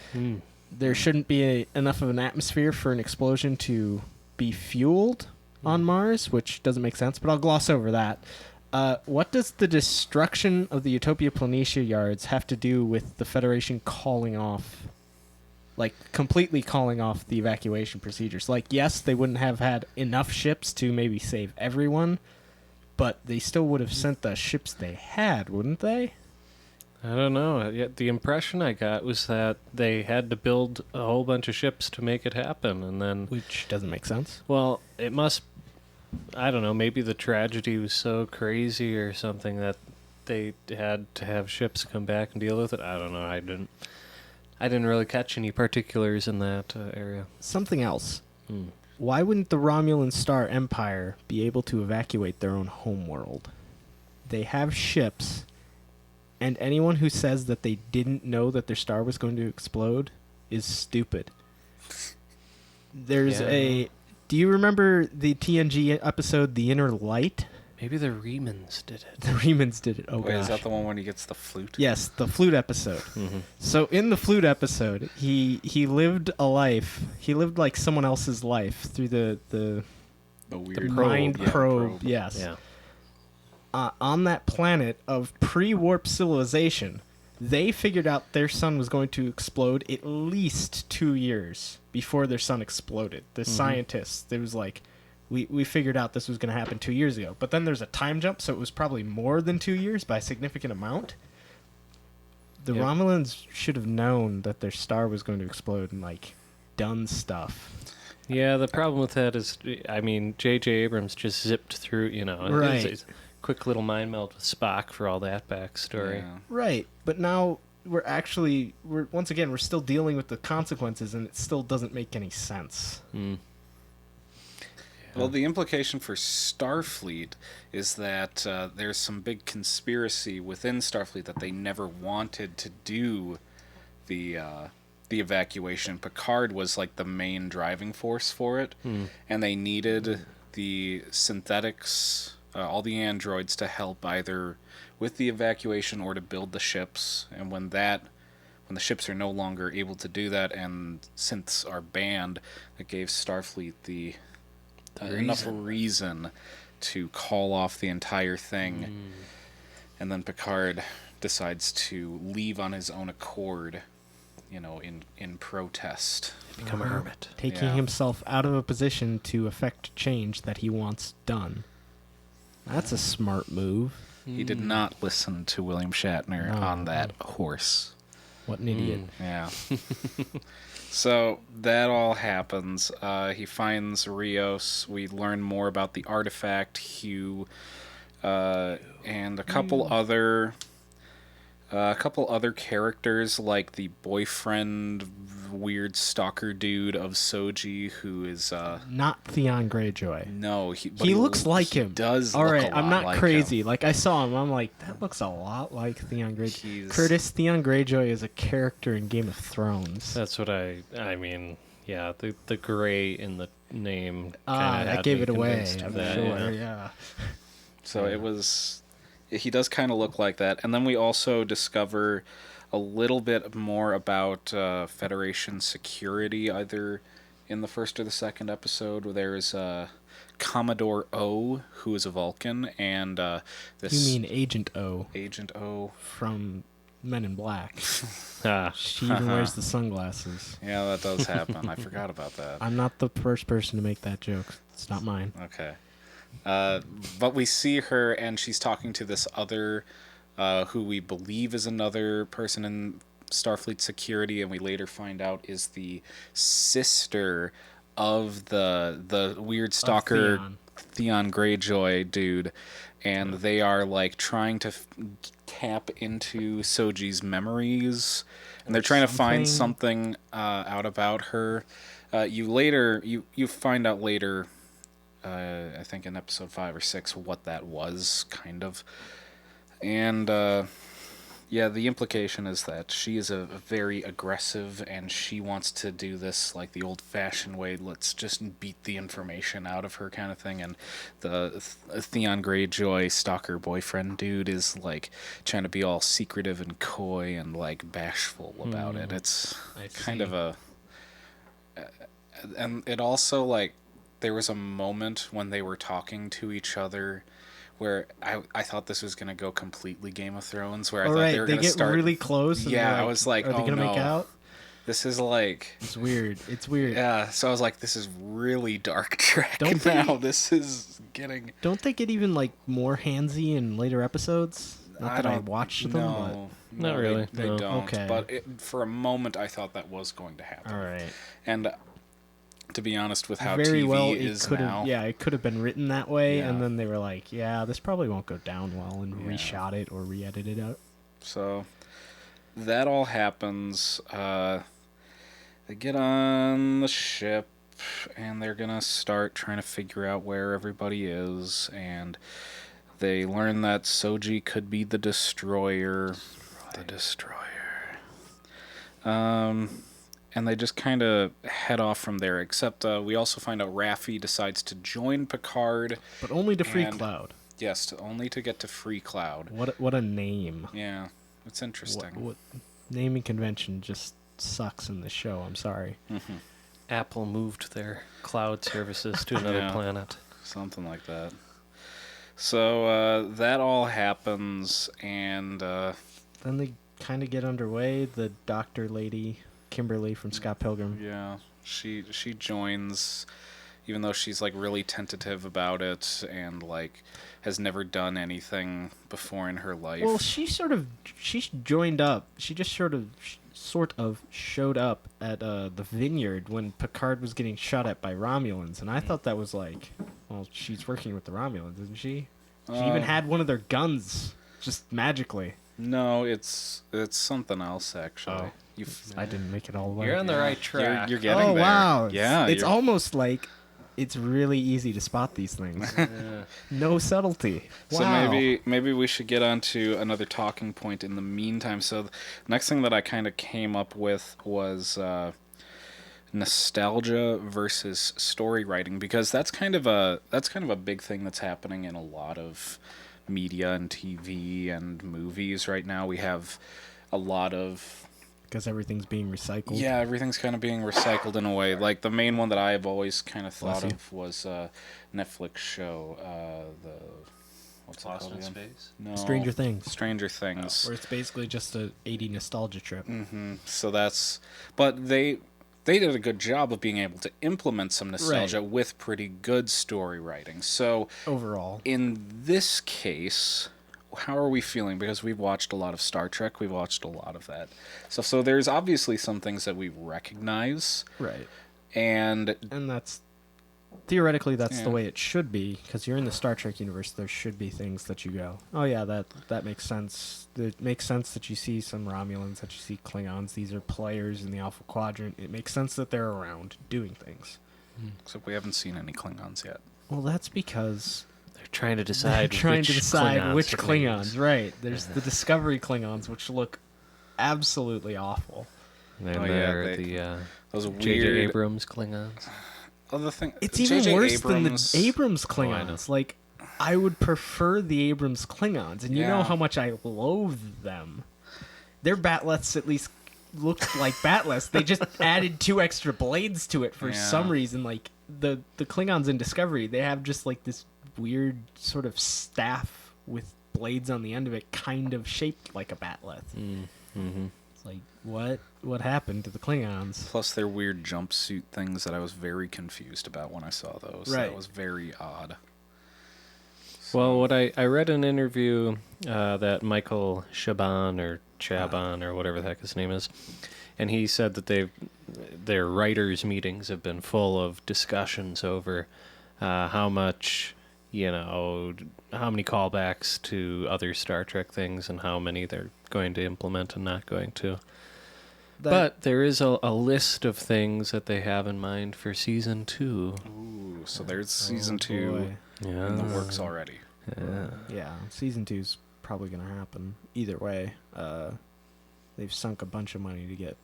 There shouldn't be enough of an atmosphere for an explosion to be fueled on Mars, which doesn't make sense, but I'll gloss over that. What does the destruction of the Utopia Planitia yards have to do with the Federation calling off, completely calling off the evacuation procedures? Yes, they wouldn't have had enough ships to maybe save everyone, but they still would have sent the ships they had, wouldn't they? I don't know. The impression I got was that they had to build a whole bunch of ships to make it happen, and then... Which doesn't make sense. Well, it must... I don't know, maybe the tragedy was so crazy or something that they had to have ships come back and deal with it. I don't know. I didn't really catch any particulars in that area. Something else. Why wouldn't the Romulan Star Empire be able to evacuate their own homeworld? They have ships, And anyone who says that they didn't know that their star was going to explode is stupid. There's a... Do you remember the TNG episode, The Inner Light? Maybe the Remans did it. The Remans did it. Oh, Wait, gosh. is that the one when he gets the flute? Yes, the flute episode. So in the flute episode, he lived a life. He lived like someone else's life through the weird mind probe. probe. Yes. Yeah. On that planet of pre-warp civilization, they figured out their sun was going to explode at least 2 years before their sun exploded. The scientists, it was like, we figured out this was going to happen 2 years ago. But then there's a time jump, so it was probably more than 2 years by a significant amount. The Romulans should have known that their star was going to explode and, like, done stuff. Yeah, the problem with that is, I mean, J.J. Abrams just zipped through, you know. Right. It's a quick little mind meld with Spock for all that backstory. Yeah. Right, but now we're still dealing with the consequences, and it still doesn't make any sense. Well, the implication for Starfleet is that there's some big conspiracy within Starfleet that they never wanted to do the evacuation. Picard was like the main driving force for it, and they needed the synthetics, all the androids, to help either with the evacuation or to build the ships. And when the ships are no longer able to do that and synths are banned, it gave Starfleet enough reason to call off the entire thing. And then Picard decides to leave on his own accord, you know, in protest. Become a hermit. Taking himself out of a position to affect change that he wants done. That's a smart move. He did not listen to William Shatner on that horse. What an idiot. Yeah. So that all happens. He finds Rios. We learn more about the artifact, Hugh, and a couple other characters, like the boyfriend, weird stalker dude of Soji, who is Not Theon Greyjoy. no, He looks like him. Does all look right, a I'm lot not like crazy. him. Like, I saw him, I'm like, that looks a lot like Theon Greyjoy. He's- Curtis, Theon Greyjoy is a character in Game of Thrones. That's what I mean, yeah, the gray in the name kind of that gave it away. Of I'm that, sure, yeah. So it was. He does kind of look like that. And then we also discover a little bit more about Federation security, either in the first or the second episode, where there's Commodore O, who is a Vulcan, and this... You mean Agent O Agent O. from Men in Black. Ah, She even wears the sunglasses. Yeah, that does happen. I forgot about that. I'm not the first person to make that joke. It's not mine. Okay. But we see her, and she's talking to this other, who we believe is another person in Starfleet security, and we later find out is the sister of the weird stalker Theon Greyjoy dude, and they are like trying to tap into Soji's memories, and they're trying to find something out about her. You find out later. I think in episode 5 or 6 what that was, kind of. And, yeah, the implication is that she is a very aggressive, and she wants to do this like the old-fashioned way, let's just beat the information out of her kind of thing. And the Theon Greyjoy stalker boyfriend dude is, like, trying to be all secretive and coy and, like, bashful about it. It's kind of a... And it also, like... There was a moment when they were talking to each other where I thought this was going to go completely Game of Thrones, where I thought they were going to start... They get really close. And yeah, like, I was like, are they oh gonna no. make out? This is like... It's weird. It's weird. Yeah, so I was like, this is really dark track Don't now. This is getting... Don't they get even like more handsy in later episodes? Not that I watched them, No, Not really, They no. don't. Okay. But for a moment, I thought that was going to happen. All right. And... to be honest, with how Very TV well, is it now... Yeah, it could have been written that way, Yeah. and then they were like, yeah, this probably won't go down well, and reshot it or re-edited it out. So that all happens. They get on the ship, and they're going to start trying to figure out where everybody is. And They learn that Soji could be the Destroyer. The Destroyer. And they just kind of head off from there, except we also find out Raffi decides to join Picard. But only to Free Cloud. Yes, only to get to Free Cloud. What a name. Yeah, it's interesting. What naming convention just sucks in the show, I'm sorry. Mm-hmm. Apple moved their cloud services to another planet. Something like that. So that all happens, and... then they kind of get underway. The doctor lady, Kimberly from Scott Pilgrim. Yeah, she joins, even though she's like really tentative about it and like has never done anything before in her life. Well, she joined up. She just sort of showed up at the vineyard when Picard was getting shot at by Romulans, and I thought that was like, well, she's working with the Romulans, isn't she? She even had one of their guns just magically. No, it's something else actually. Oh. I didn't make it all the way. You're on the right track. You're getting there. Oh wow! Yeah, it's almost like it's really easy to spot these things. No subtlety. Wow. So maybe we should get on to another talking point in the meantime. So the next thing that I kind of came up with was nostalgia versus story writing, because that's kind of a big thing that's happening in a lot of media and TV and movies right now. We have a lot of... Because everything's being recycled. Yeah, everything's kind of being recycled in a way. Like, the main one that I have always kind of thought of was a Netflix show. What's Lost it called in again? Space? No. Stranger Things. Stranger Things. Where it's basically just a 80 nostalgia trip. Mm-hmm. So that's... But they did a good job of being able to implement some nostalgia with pretty good story writing. So overall, in this case, how are we feeling? Because we've watched a lot of Star Trek, we've watched a lot of that. So there's obviously some things that we recognize. Right. And that's theoretically that's the way it should be, because you're in the Star Trek universe. There should be things that you go, oh yeah, that makes sense. It makes sense that you see some Romulans, that you see Klingons. These are players in the Alpha Quadrant. It makes sense that they're around doing things. Except we haven't seen any Klingons yet. Well, that's because they're trying to decide which Klingons. Right. There's the Discovery Klingons, which look absolutely awful. And those weird J.J. Abrams Klingons. Other thing, it's even worse than the Abrams Klingons. Like, I would prefer the Abrams Klingons, and you know how much I loathe them. Their batleths at least looked like batleths. They just added 2 extra blades to it for some reason. Like the Klingons in Discovery, they have just like this weird sort of staff with blades on the end of it, kind of shaped like a batleth. Mm-hmm. It's like, what happened to the Klingons? Plus their weird jumpsuit things that I was very confused about when I saw those. Right. That was very odd. Well, what I read an interview that Michael Chabon or whatever the heck his name is, and he said that their writers' meetings have been full of discussions over how much, how many callbacks to other Star Trek things and how many they're going to implement and not going to. But there is a list of things that they have in mind for season 2. Ooh, so there's season 2 in the works already. Yeah, season 2's probably going to happen. Either way, they've sunk a bunch of money to get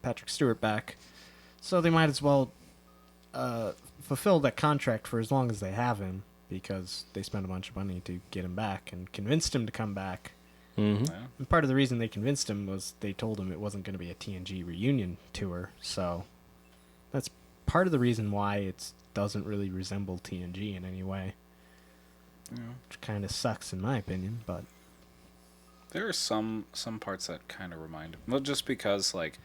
Patrick Stewart back, so they might as well fulfill that contract for as long as they have him, because they spent a bunch of money to get him back and convinced him to come back. Mm-hmm. Yeah. And part of the reason they convinced him was they told him it wasn't going to be a TNG reunion tour, so that's part of the reason why it doesn't really resemble TNG in any way. Yeah. Which kind of sucks in my opinion, but there are some parts that kind of remind him. Well, just because like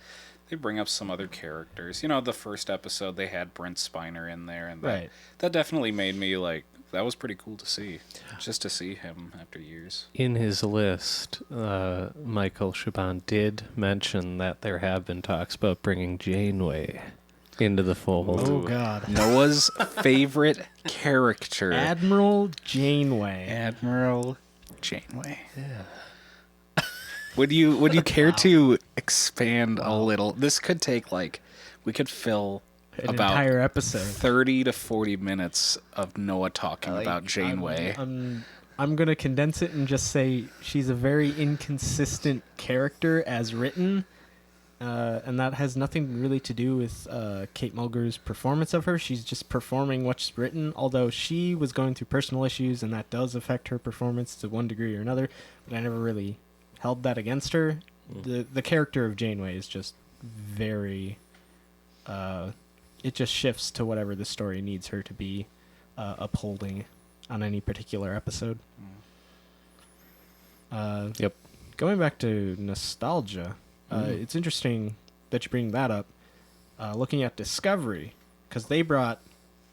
they bring up some other characters. The first episode they had Brent Spiner in there, and that definitely made me like, that was pretty cool to see, just to see him after years. In his list, Michael Chabon did mention that there have been talks about bringing Janeway into the fold. Oh, God. Noah's favorite character. Admiral Janeway. Admiral Janeway. Yeah. Would you care to expand a little? This could take we could fill an about entire episode, 30 to 40 minutes of Noah talking about Janeway. I'm going to condense it and just say she's a very inconsistent character as written. And that has nothing really to do with Kate Mulgrew's performance of her. She's just performing what's written, although she was going through personal issues, and that does affect her performance to one degree or another. But I never really held that against her. The character of Janeway is just very... it just shifts to whatever the story needs her to be upholding on any particular episode. Yep. Going back to nostalgia... it's interesting that you bring that up. Looking at Discovery, because they brought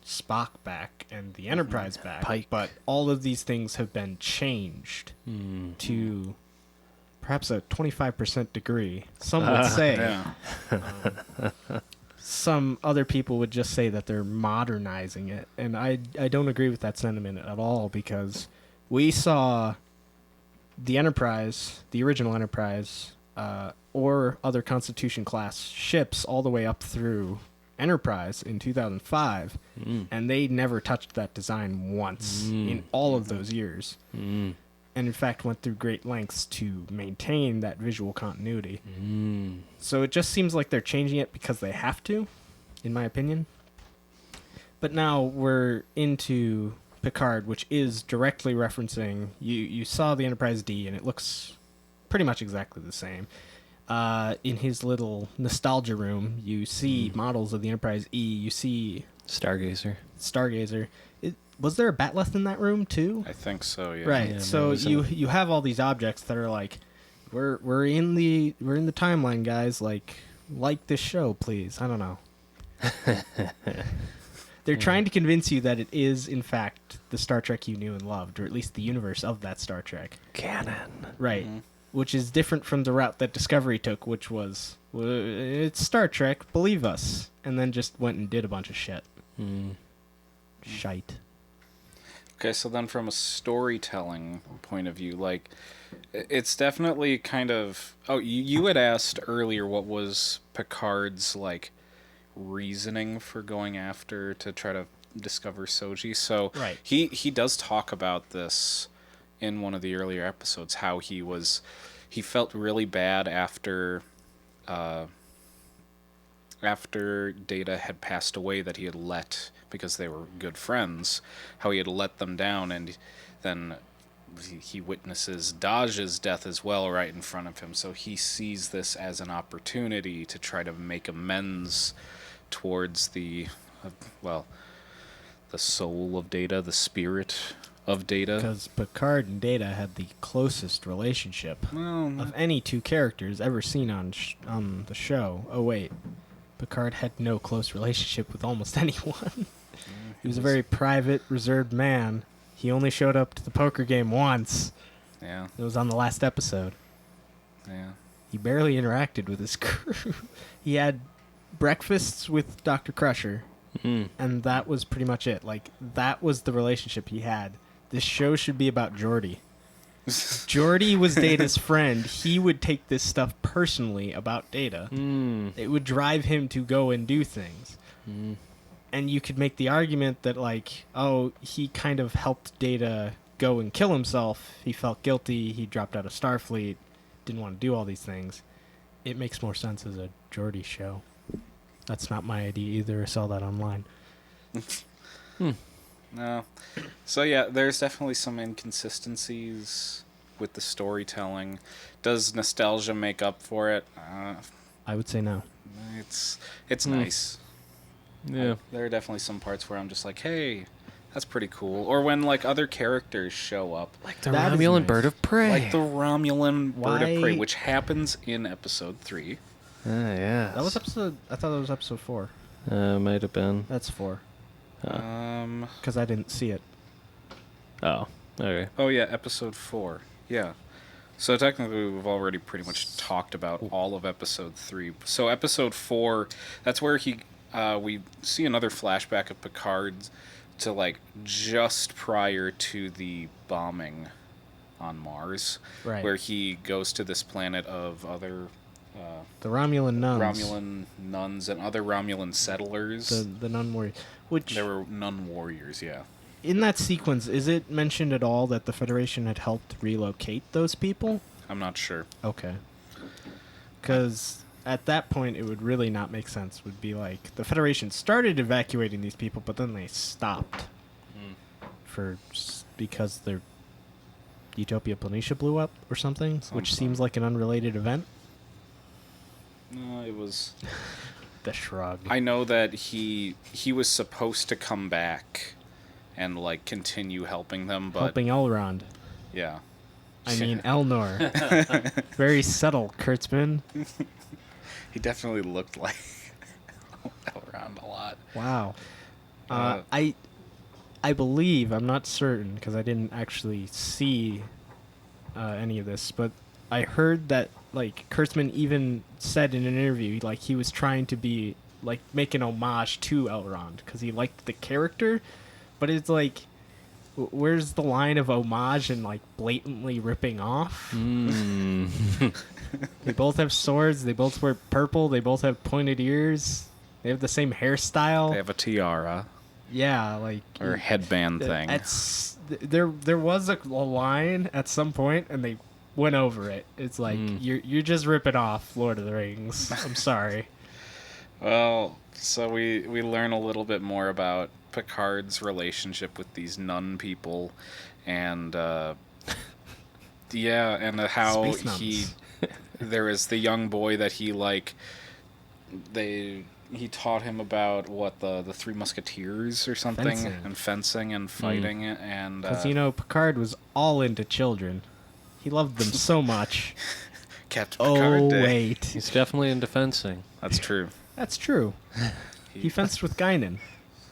Spock back and the Enterprise back, Pike. but all of these things have been changed to perhaps a 25% degree. Some would say. Yeah. Some other people would just say that they're modernizing it, and I don't agree with that sentiment at all, because we saw the Enterprise, the original Enterprise, or other Constitution-class ships all the way up through Enterprise in 2005, and they never touched that design once in all of those years. And in fact went through great lengths to maintain that visual continuity. So it just seems like they're changing it because they have to, in my opinion. But now we're into Picard, which is directly referencing... You saw the Enterprise D, and it looks pretty much exactly the same. In his little nostalgia room, you see models of the Enterprise E. You see Stargazer. Was there a bat'leth in that room too? I think so. Yeah. Right. Yeah, so you have all these objects that are like, we're in the timeline, guys. Like this show, please. I don't know. They're trying to convince you that it is, in fact, the Star Trek you knew and loved, or at least the universe of that Star Trek. Canon. Right. Which is different from the route that Discovery took, which was, it's Star Trek, believe us. And then just went and did a bunch of shit. Shite. Okay, so then from a storytelling point of view, like, it's definitely kind of... Oh, you had asked earlier what was Picard's, like, reasoning for going after to try to discover Soji. So right. He does talk about this in one of the earlier episodes, how he felt really bad after Data had passed away, that he had let, because they were good friends, how he had let them down, and then he witnesses Daj's death as well right in front of him, so he sees this as an opportunity to try to make amends towards the soul of Data, the spirit of Data. Because Picard and Data had the closest relationship of any two characters ever seen on the show. Oh, wait. Picard had no close relationship with almost anyone. He was a very private, reserved man. He only showed up to the poker game once. Yeah. It was on the last episode. Yeah. He barely interacted with his crew. He had breakfasts with Dr. Crusher, and that was pretty much it. Like, that was the relationship he had. This show should be about Geordi. Geordi was Data's friend. He would take this stuff personally about Data. It would drive him to go and do things. And you could make the argument that, like, oh, he kind of helped Data go and kill himself. He felt guilty. He dropped out of Starfleet. Didn't want to do all these things. It makes more sense as a Geordi show. That's not my idea either. I saw that online. No. So yeah, there's definitely some inconsistencies with the storytelling. Does nostalgia make up for it? I would say no. It's nice. Yeah. There are definitely some parts where I'm just like, hey, that's pretty cool. Or when, like, other characters show up. Like the That is Romulan nice. bird of prey. Like the Romulan bird of prey, Why- which happens in episode 3. Yeah. That was episode... I thought that was episode 4. Might have been. That's 4. Um. Because I didn't see it. Oh, okay. Oh, yeah, episode 4. Yeah. So technically, we've already pretty much talked about all of episode 3. So episode 4, that's where we see another flashback of Picard to, like, just prior to the bombing on Mars. Right. Where he goes to this planet of other... The Romulan nuns. Romulan nuns and other Romulan settlers. The nun warriors. Which... There were nun warriors, yeah. in that sequence, is it mentioned at all that the Federation had helped relocate those people? I'm not sure. Okay. Because at that point, it would really not make sense. It would be like the Federation started evacuating these people, but then they stopped because their Utopia Planitia blew up or something, which seems like an unrelated event. No, it was... The shrug. I know that he was supposed to come back and like continue helping them, but Helping Elrond. yeah. I mean Elnor. Very subtle, Kurtzman. He definitely looked like Elrond a lot. Wow. I believe, I'm not certain because I didn't actually see any of this, but I heard that like Kurtzman even said in an interview like he was trying to be like make an homage to Elrond because he liked the character, but it's like where's the line of homage and like blatantly ripping off? They both have swords, they both wear purple, they both have pointed ears, they have the same hairstyle. They have a tiara. Yeah, like or headband thing. There was a line at some point, and they went over it. It's like you're just ripping off Lord of the Rings. I'm sorry. Well, so we learn a little bit more about Picard's relationship with these nun people, and and how he there is the young boy that he like he taught him about what the Three Musketeers or something, and fencing and fighting, and because Picard was all into children. He loved them so much. Captain Picard. Wait, he's definitely into fencing. That's true. That's true. He fenced with Guinan.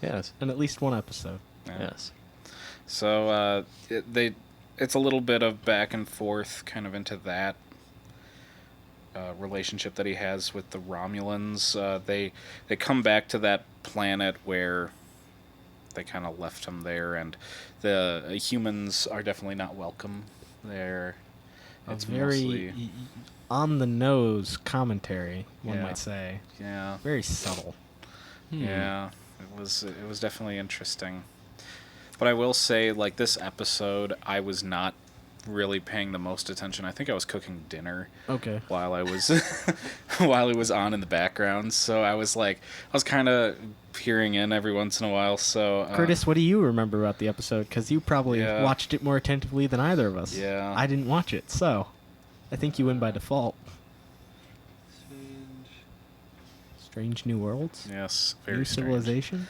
Yes, in at least one episode. Yeah. Yes. So it's a little bit of back and forth, kind of into that. Relationship that he has with the Romulans. They come back to that planet where they kind of left him there, and the humans are definitely not welcome there. It's very mostly on the nose commentary, one might say. Yeah. Very subtle. Yeah, it was definitely interesting. But I will say, like, this episode, I was not really paying the most attention. I think I was cooking dinner while I was while it was on in the background, so I was kind of peering in every once in a while. So Curtis, what do you remember about the episode? Because you probably watched it more attentively than either of us. Yeah, I didn't watch it, so I think you win by default. Strange New Worlds. Yes, very New strange. Civilizations.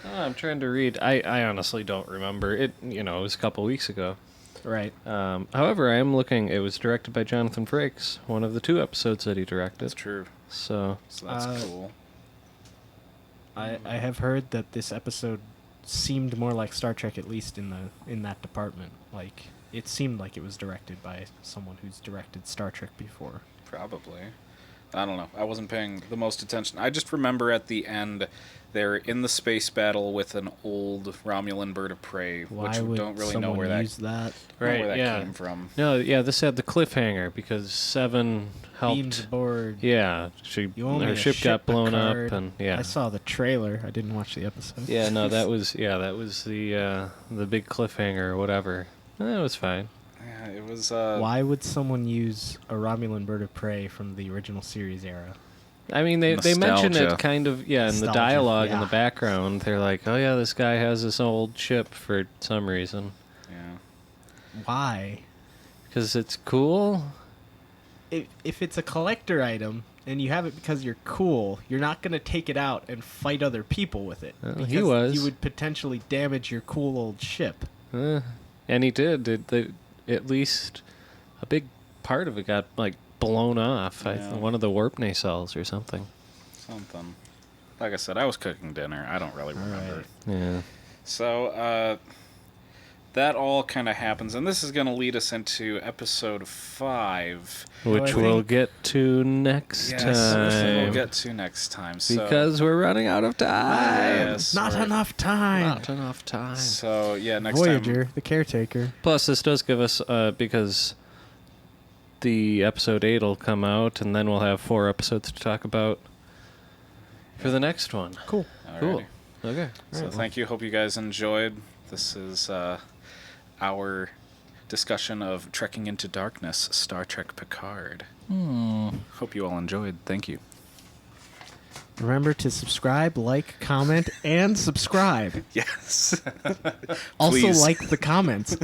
I'm trying to read. I honestly don't remember it. It was a couple weeks ago. Right. However, I am looking. It was directed by Jonathan Frakes, one of the 2 episodes that he directed. That's true. So that's cool. I have heard that this episode seemed more like Star Trek, at least in that department. Like it seemed like it was directed by someone who's directed Star Trek before. Probably. I don't know. I wasn't paying the most attention. I just remember at the end, they're in the space battle with an old Romulan bird of prey, which we don't really know where that came from. No, yeah, this had the cliffhanger because Seven helped. Beamed aboard. Yeah, her ship got blown Picard. up, and yeah. I saw the trailer. I didn't watch the episode. Yeah, no, that was the big cliffhanger or whatever. That was fine. Yeah, it was. Why would someone use a Romulan bird of prey from the original series era? I mean, they mention it kind of, in the dialogue in the background. They're like, oh, yeah, this guy has this old ship for some reason. Yeah. Why? Because it's cool? If it's a collector item and you have it because you're cool, you're not going to take it out and fight other people with it. Because he was. You would potentially damage your cool old ship. And he did. At least a big part of it got, blown off. Yeah. One of the warp nacelles or something. Like I said, I was cooking dinner. I don't really remember. Right. Yeah. So that all kind of happens, and this is going to lead us into episode 5, which we'll get to next time. We'll get to next time. So, because we're running out of time. Enough time. Not enough time. So next Voyager, time. the caretaker. Plus, this does give us because the episode 8 will come out, and then we'll have 4 episodes to talk about for the next one. Cool. Alrighty. Cool. Okay. So thank you. Hope you guys enjoyed This is our discussion of Trekking into Darkness, Star Trek Picard. Hope you all enjoyed. Thank you. Remember to subscribe, like, comment, and subscribe. Yes. Also Please. like the comments.